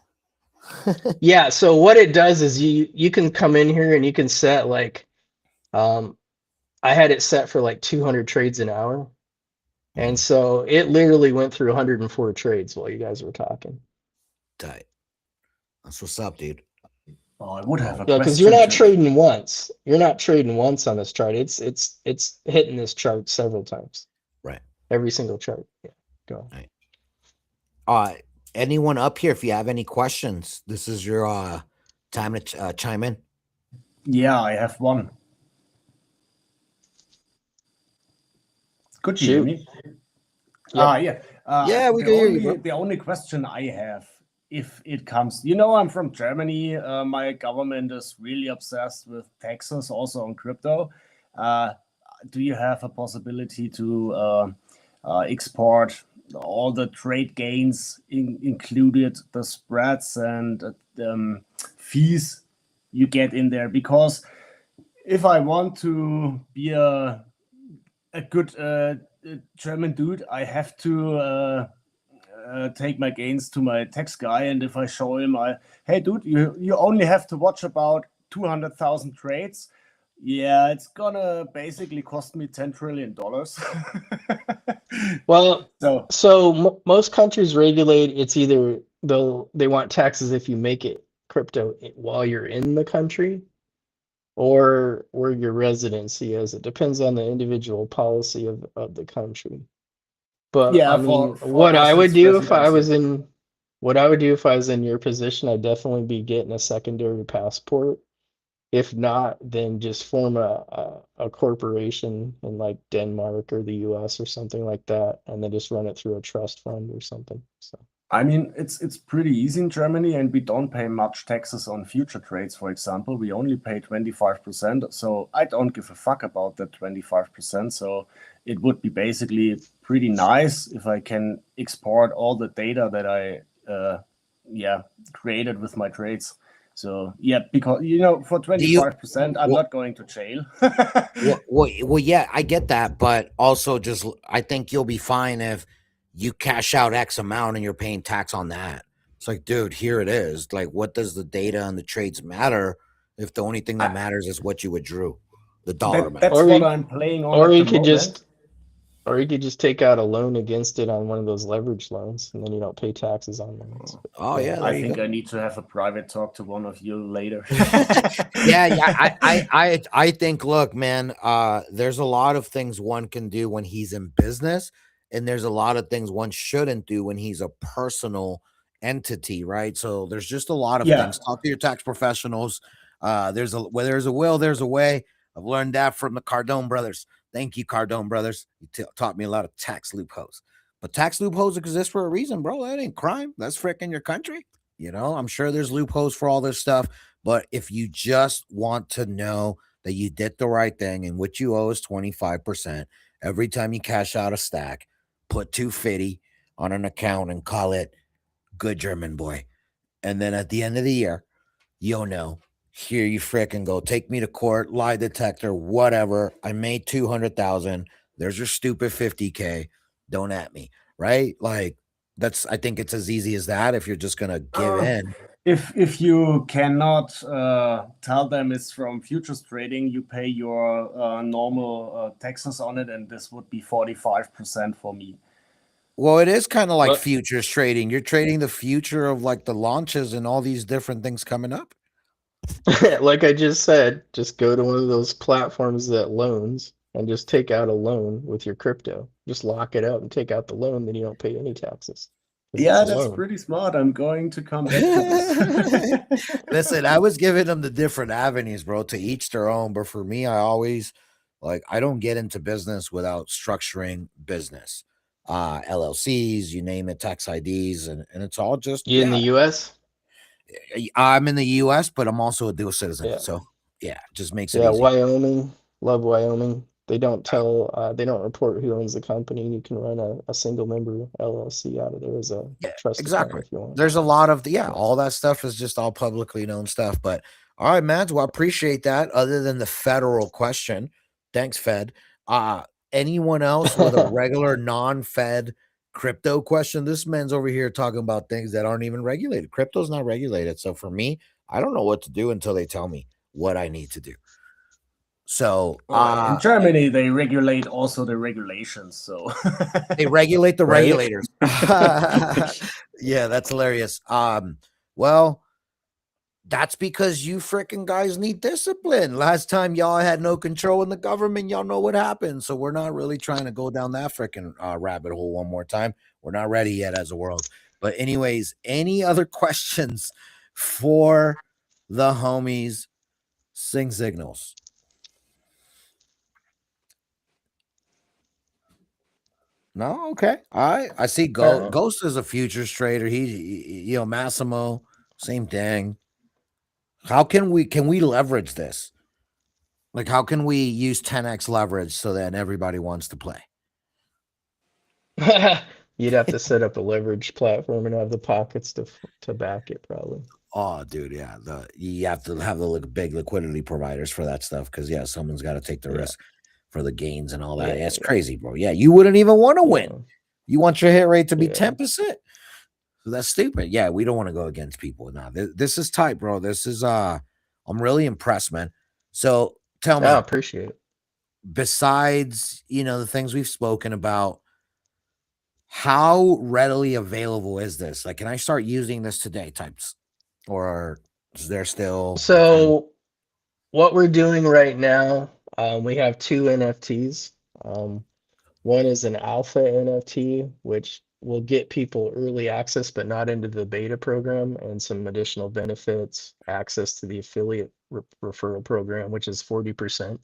Yeah, so what it does is you can come in here and you can set like I had it set for like 200 trades an hour. And so it literally went through 104 trades while you guys were talking. Tight. That's what's up, dude. Oh, I would have a Yeah, because you're question not to. trading once. You're not trading once on this chart. It's hitting this chart several times. Right. Every single chart. Yeah. Go. Right. Anyone up here, if you have any questions, this is your time to chime in. Yeah, I have one. Could you hear Shoot. me? Yep. Yeah. Yeah, we can hear you, bro. The only question I have, if it comes, I'm from Germany. My government is really obsessed with taxes, also on crypto. Do you have a possibility to export all the trade gains, included the spreads and fees you get in there? Because if I want to be a good German dude, I have to take my gains to my tax guy, and if I show him, hey dude, you only have to watch about 200,000 trades. Yeah, it's gonna basically cost me $10 trillion. Well, so most countries regulate. It's either they want taxes if you make it crypto while you're in the country, or where your residency is. It depends on the individual policy of the country. But yeah, I mean, for us it's residency. what I would do if I was in your position, I'd definitely be getting a secondary passport. If not, then just form a corporation in like Denmark or the US or something like that, and then just run it through a trust fund or something. So I mean, it's pretty easy in Germany, and we don't pay much taxes on future trades, for example. We only pay 25%. So I don't give a fuck about that 25%. So it would be basically pretty nice if I can export all the data that I created with my trades. So yeah, because for Do you 25%, I'm well, not going to jail. yeah, I get that, but also just I think you'll be fine if you cash out X amount and you're paying tax on that. It's like, dude, here it is. Like, what does the data and the trades matter if the only thing that matters is what you withdrew, the dollar amount? That's Or what you, I'm playing on or at the you could moment. just take out a loan against it on one of those leverage loans, and then you don't pay taxes on loans. Oh yeah, there I you think go. I need to have a private talk to one of you later. I think, look, man, there's a lot of things one can do when he's in business, and there's a lot of things one shouldn't do when he's a personal entity, right? So there's just a lot of Yeah. things. Talk to your tax professionals. Where there's a will, there's a way. I've learned that from the Cardone brothers. Thank you, Cardone brothers. You taught me a lot of tax loopholes. But tax loopholes exist for a reason, bro. That ain't crime. That's freaking your country. I'm sure there's loopholes for all this stuff. But if you just want to know that you did the right thing and what you owe is 25%, every time you cash out a stack, put 250 on an account and call it good German boy. And then at the end of the year, you'll know. Here you fricking go. Take me to court, lie detector, whatever. I made 200,000. There's your stupid 50K. Don't at me. Right? Like I think it's as easy as that if you're just gonna give in. If you cannot tell them it's from futures trading, you pay your normal taxes on it, and this would be 45% for me. Well, it is kind of like Well- futures trading. You're trading the future of like the launches and all these different things coming up. Like I just said, just go to one of those platforms that loans and just take out a loan with your crypto. Just lock it up and take out the loan, then you don't pay any taxes. 'Cause Yeah, it's a that's loan. pretty smart. I'm going to come back to this. Listen, I was giving them the different avenues, bro, to each their own. But for me, I always I don't get into business without structuring business. LLCs, you name it, tax IDs, and it's all just You in the US? I'm in the US, but I'm also a dual citizen. Yeah. So yeah, it just makes it Yeah, easy. Wyoming. Love Wyoming. They don't they don't report who owns the company. You can run a single member LLC out of there as a Yeah, trust exactly. account if you want. There's a lot of all that stuff is just all publicly known stuff. But all right, man. Well, I appreciate that. Other than the federal question, thanks, Fed. Anyone else with a regular non-Fed crypto question? This man's over here talking about things that aren't even regulated. Crypto's not regulated. So for me, I don't know what to do until they tell me what I need to do. So in Germany, they regulate also the regulations. So they regulate the Right? regulators. Yeah, that's hilarious. Well, that's because you freaking guys need discipline. Last time y'all had no control in the government, y'all know what happened. So we're not really trying to go down that freaking rabbit hole one more time. We're not ready yet as a world. But anyways, any other questions for the homies? Sing signals. No, okay. All right. I see Ghost is a futures trader. He Massimo, same thing. How can we leverage this? Like, how can we use 10x leverage so that everybody wants to play? You'd have to set up a leverage platform and have the pockets to back it, probably. Oh, dude, yeah. You have to have the big liquidity providers for that stuff because someone's got to take the risk for the gains and all that. It's crazy, bro. Yeah, you wouldn't even want to win. You want your hit rate to be 10%. So that's stupid. Yeah, we don't want to go against people. Now, this is tight, bro. This is I'm really impressed, man. So tell me, I appreciate it. Besides, the things we've spoken about, how readily available is this? Like, can I start using this today, types? Or is there still So what we're doing right now, we have two NFTs. One is an alpha NFT, which will get people early access, but not into the beta program, and some additional benefits, access to the affiliate referral program, which is 40%.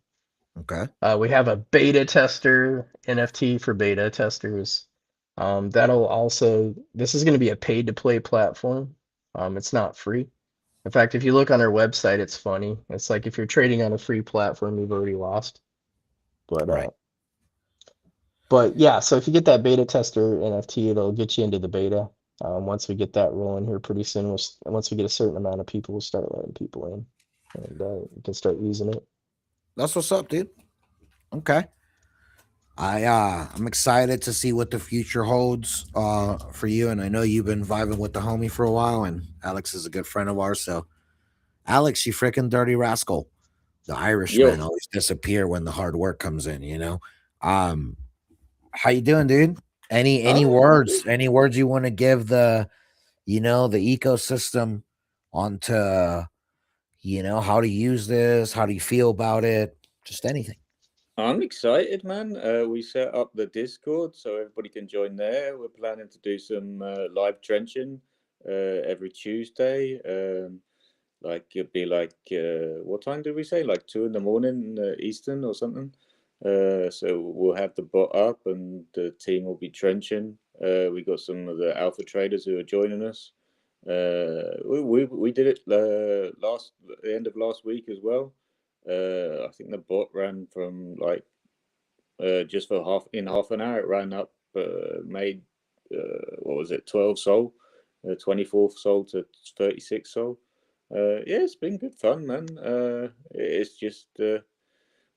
Okay. We have a beta tester NFT for beta testers. This is going to be a paid to play platform. It's not free. In fact, if you look on our website, it's funny. It's like if you're trading on a free platform, you've already lost. But Right. But yeah, so if you get that beta tester NFT, it'll get you into the beta. Once we get that rolling here pretty soon, once we get a certain amount of people, we'll start letting people in, and you can start using it. That's what's up, dude. Okay. I'm excited to see what the future holds for you. And I know you've been vibing with the homie for a while, and Alex is a good friend of ours. So Alex, you freaking dirty rascal. The Irishman Yo, always disappear when the hard work comes in, you know. Um, how you doing, dude? Any I'm good. words? Any words you want to give the the ecosystem onto how to use this? How do you feel about it? Just anything. I'm excited, man. We set up the Discord so everybody can join there. We're planning to do some live trenching every Tuesday. Like it'd be like what time did we say? Like 2 in the morning Eastern or something. So we'll have the bot up and the team will be trenching. We got some of the alpha traders who are joining us. We did it the end of last week as well. I think the bot ran from like just for half an hour. It ran up, made what was it, 12 sol, 24 sol to 36 sol. Yeah, it's been good fun, man. It's just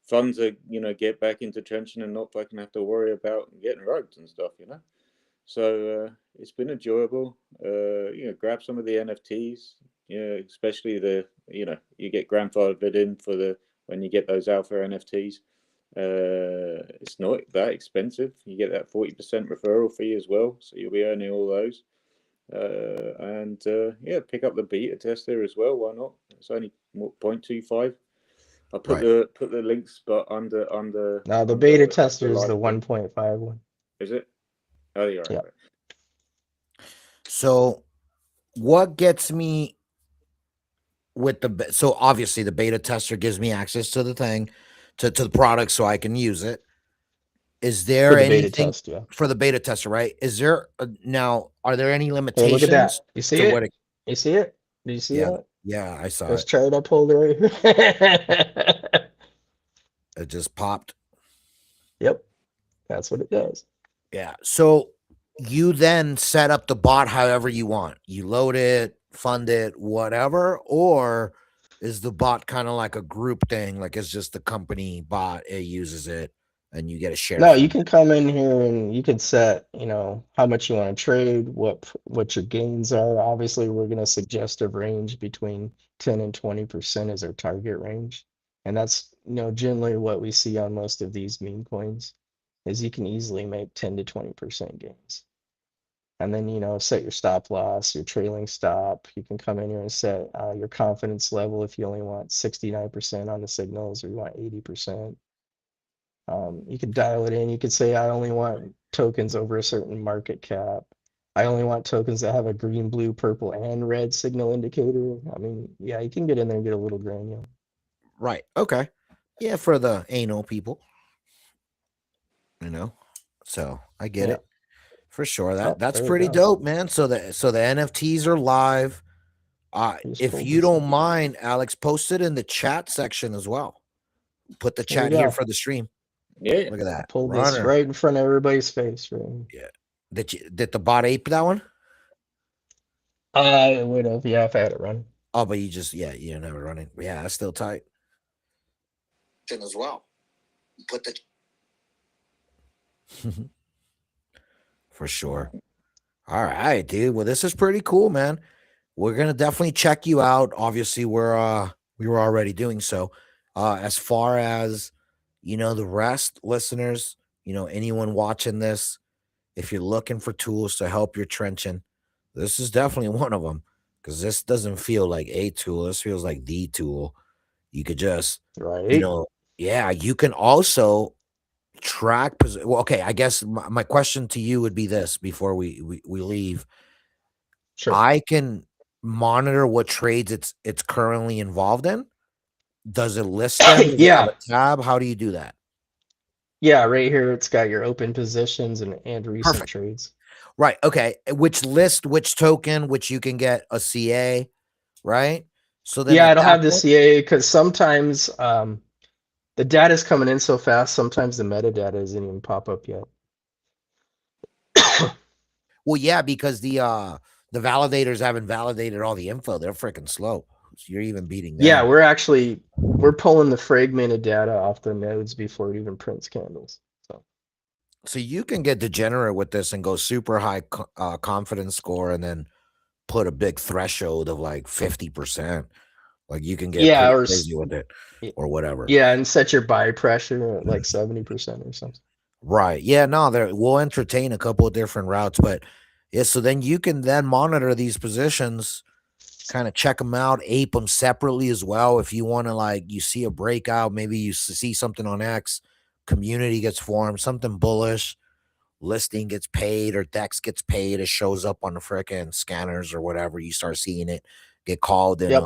fun to get back into trenching and not fucking have to worry about getting rugged and stuff, you know. So it's been enjoyable. Grab some of the NFTs. Especially you get grandfathered in for the when you get those alpha NFTs. It's not that expensive. You get that 40% referral fee as well, so you'll be earning all those. And pick up the beta tester as well. Why not? It's only 0.25. I'll put Right. the links, but under Now the beta under tester is the live stream. 1.5 one. Is it? Oh, you're right. Yeah. Right. So what gets me with so obviously the beta tester gives me access to the thing, to the product so I can use it. Is For there the beta anything test, yeah. for the beta tester, right? Is there now, are there any Hey, look at limitations that. You see to what it? You see it? Do you see yeah, that? yeah, I saw There's it. chart I pulled right here. It just popped. Yep, that's what it does. Yeah. So you then set up the bot however you want. You load it, fund it, whatever, or is the bot kind of like a group thing? Like it's just the company bot, it uses it, and you get a share No, you from it. can come in here and you can set, how much you want to trade, what your gains are. Obviously, we're going to suggest a range between 10 and 20% as our target range. And that's, generally what we see on most of these meme coins is you can easily make 10 to 20% gains. And then, set your stop loss, your trailing stop. You can come in here and set your confidence level if you only want 69% on the signals or you want 80%. You could dial it in. You could say, I only want tokens over a certain market cap. I only want tokens that have a green, blue, purple, and red signal indicator. I mean, yeah, you can get in there and get a little granular. Right. Okay. Yeah, for the anal people, So I get Yeah. it. For sure. Oh, That's there we pretty go. dope, man. So the NFTs are live. Just If pulled you this don't up. mind, Alex, post it in the chat section as well. Put the There we chat here go. for the stream. Yeah. Look at I that. pulled this Runner. right in front of everybody's face. Right? Yeah. Did the bot ape that one? I would have, yeah, if I had it run. Oh, but you don't have it running. Yeah, that's still tight. As well. Put the for sure. All right, dude. Well, this is pretty cool, man. We're gonna definitely check you out. Obviously, we were already doing so. As far as the rest listeners, anyone watching this, if you're looking for tools to help your trenching, this is definitely one of them. Because this doesn't feel like a tool. This feels like the tool. You could just, Right. yeah. You can also track. Well, okay. I guess my question to you would be this before we leave. Sure. I can monitor what trades it's currently involved in. Does it list them? Does it have Yeah. a tab? How do you do that? Yeah, right here it's got your open positions and recent Perfect. trades. Right. Okay. Which list, which token, which you can get a CA, right? So then Yeah, at it'll that have the point, CA because sometimes the data's coming in so fast, sometimes the metadata doesn't even pop up yet. Well, yeah, because the validators haven't validated all the info. They're freaking slow. So you're even beating Yeah, them. we're pulling the fragmented data off the nodes before it even prints candles. So you can get degenerate with this and go super high confidence score, and then put a big threshold of like 50%. Like you can get Yeah, pretty or crazy with it, or whatever. yeah, and set your buy pressure at like 70% or something. Right. Yeah, no, we'll entertain a couple of different routes, but yeah, so then you can then monitor these positions, kind of check them out, ape them separately as well. If you want to, like, you see a breakout, maybe you see something on X, community gets formed, something bullish, listing gets paid or Dex gets paid, it shows up on the freaking scanners or whatever. You start seeing it get called in Yep.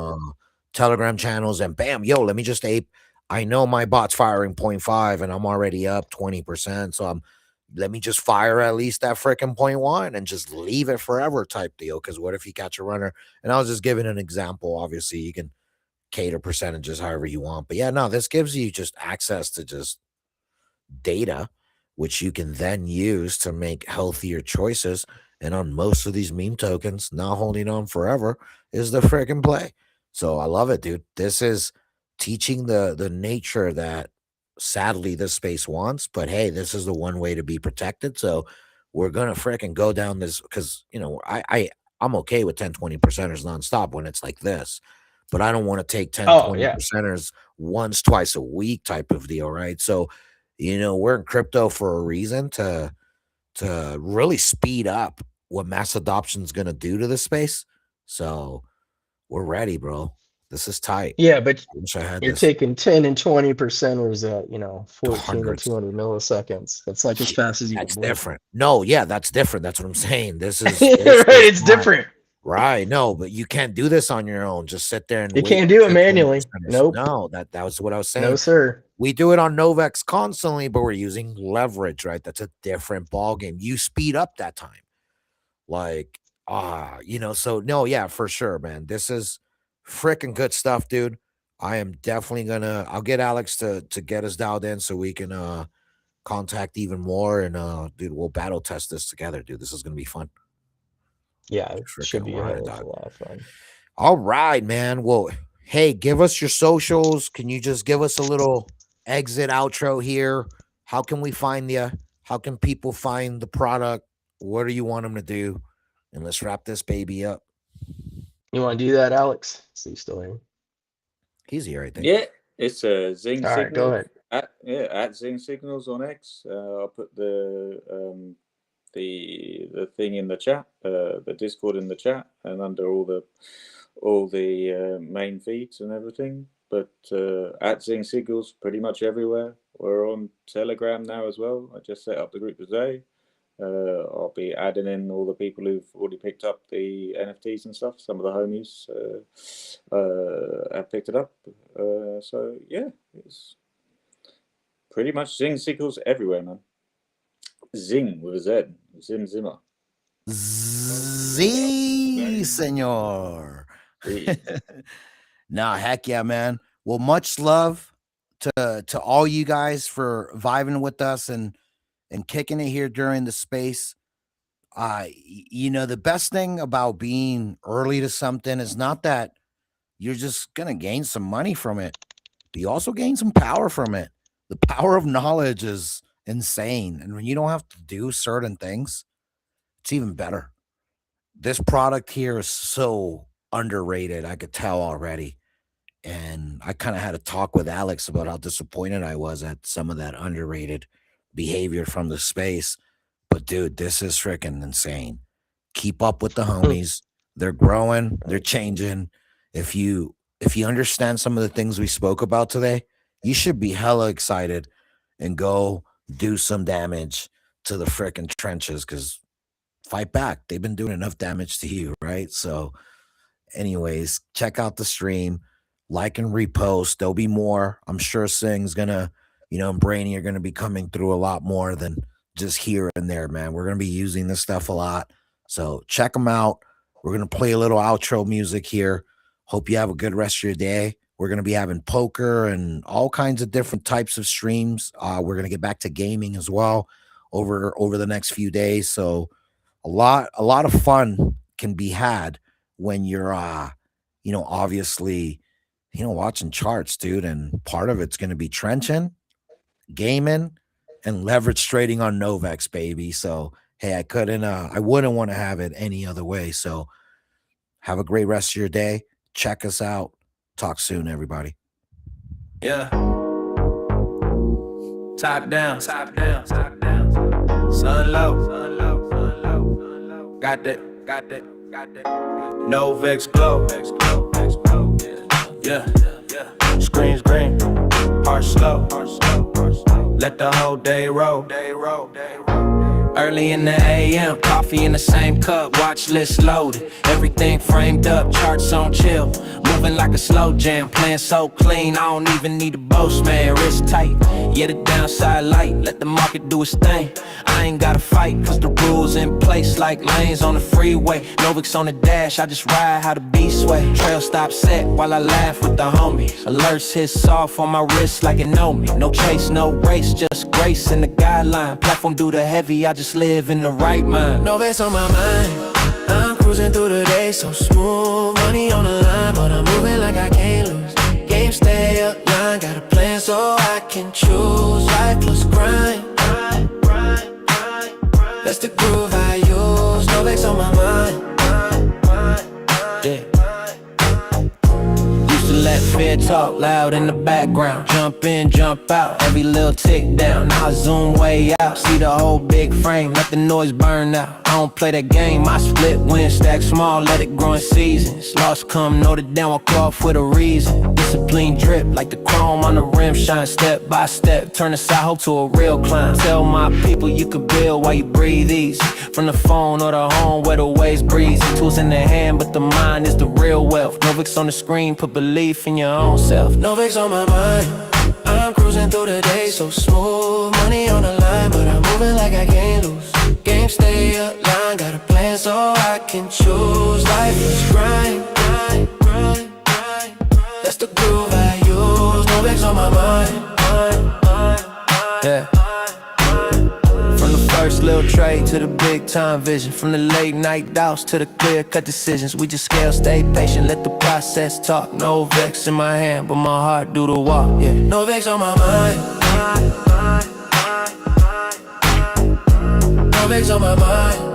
Telegram channels, and bam, yo, let me just ape. I know my bot's firing 0.5 and I'm already up 20%. So let me just fire at least that freaking 0.1 and just leave it forever type deal. Because what if you catch a runner? And I was just giving an example. Obviously, you can cater percentages however you want. But yeah, no, this gives you just access to just data, which you can then use to make healthier choices. And on most of these meme tokens, not holding on forever is the freaking play. So I love it, dude. This is teaching the nature that sadly this space wants. But hey, this is the one way to be protected. So we're gonna freaking go down this because I'm okay with 10-20%ers nonstop when it's like this. But I don't want to take 10, Oh yeah. 20%ers once, twice a week type of deal, right? So we're in crypto for a reason to really speed up what mass adoption is going to do to this space. So we're ready, bro. This is tight. Yeah, but I wish I had you're this. taking 10 and 20%ers at 14 to Hundreds. 200 milliseconds. That's like as fast as you That's can blink. different. No, yeah, that's different. That's what I'm saying. This is Right, it's not different. right. No, but you can't do this on your own. Just sit there and You wait can't for do it 10, manually. 20%ers. Nope. No, that was what I was No, saying. sir. We do it on Novex constantly, but we're using leverage, right? That's a different ball game. You speed up that time. Like, so no, yeah, for sure, man. This is freaking good stuff, dude. I am definitely I'll get Alex to get us dialed in so we can contact even more, and dude, we'll battle test this together, dude. This is gonna be fun. Yeah, it should Freaking be a ride, hell of a dog. lot of fun. All right, man. Well, hey, give us your socials. Can you just give us a little exit outro here? How can we find you? How can people find the product? What do you want them to do? And let's wrap this baby up. You want to do that, Alex? So you still here? He's here, I think. Yeah, it's Zing All right, go Signals ahead. at Zing Signals on X. I'll put the thing in the chat, the Discord in the chat, and under all the main feeds and everything. But at Zing Signals, pretty much everywhere. We're on Telegram now as well. I just set up the group today. I'll be adding in all the people who've already picked up the NFTs and stuff. Some of the homies have picked it up. So yeah, it's pretty much Zing Signals everywhere, man. Zing with a Z. Zim Zimmer. Z, senor. Nah, heck yeah, man. Well, much love to all you guys for vibing with us and kicking it here during the space. The best thing about being early to something is not that you're just gonna gain some money from it, but you also gain some power from it. The power of knowledge is insane, and when you don't have to do certain things, it's even better. This product here is so underrated. I could tell already. And I kind of had a talk with Alex about how disappointed I was at some of that underrated behavior from the space. But dude, this is freaking insane. Keep up with the homies. They're growing, they're changing. If you understand some of the things we spoke about today, you should be hella excited and go do some damage to the freaking trenches, because fight back. They've been doing enough damage to you, right? So anyways, check out the stream, like and repost. There'll be more. I'm sure Sing's gonna, and Brainy are gonna be coming through a lot more than just here and there, man. We're gonna be using this stuff a lot. So check them out. We're gonna play a little outro music here. Hope you have a good rest of your day. We're gonna be having poker and all kinds of different types of streams. We're gonna get back to gaming as well over the next few days. So a lot of fun can be had when you're obviously, watching charts, dude. And part of it's going to be trenching, gaming, and leverage trading on Novex, baby. So hey, I wouldn't want to have it any other way. So have a great rest of your day. Check us out. Talk soon, everybody. Yeah. Top down, top down, top down. Sun low, sun low, sun low, sun low. Got that, got that, got that. Novex glow, yeah, yeah. Screens green, heart slow, heart slow, heart slow. Let the whole day roll, day roll, day roll. Early in the AM, coffee in the same cup, watch list loaded. Everything framed up, charts on chill. Moving like a slow jam, playing so clean, I don't even need a boast, man. Wrist tight, yeah, the downside light. Let the market do its thing. I ain't gotta fight, cause the rules in place like lanes on the freeway. Novex on the dash, I just ride how the beast sway. Trail stop set while I laugh with the homies. Alerts hit soft on my wrist like it know me. No chase, no race, just grace in the guideline. Platform do the heavy, I just live in the right mind. Novex on my mind, I'm cruising through the day so smooth. Money on the line, but I'm moving like I can't lose. Game stay up line, got a plan so I can choose. Life plus grind, that's the groove I use. Novex on my mind, yeah. Used to let fear talk loud in the background. Jump in, jump out, every little tick down. Now I zoom way out, see the whole big frame. Let the noise burn out. I don't play that game, I split win, stack small, let it grow in seasons. Lost come, note it down, walk off with a reason. Discipline drip like the chrome on the rim, shine step by step. Turn the side hope to a real climb. Tell my people you can build while you breathe easy. From the phone or the home where the waves breezy. Tools in the hand, but the mind is the real wealth. Novex on the screen, put belief in your own self. Novex on my mind, I'm cruising through the day so smooth. Money on the line, but I'm moving like I can't lose. Game stay up line, got a plan so I can choose. Life is grind, grind, grind, grind. That's the groove I use. Novex on my mind, yeah. From the first little trade to the big time vision. From the late night doubts to the clear cut decisions. We just scale, stay patient, let the process talk. Novex in my hand, but my heart do the walk, yeah. Novex on my mind, Novex on my mind.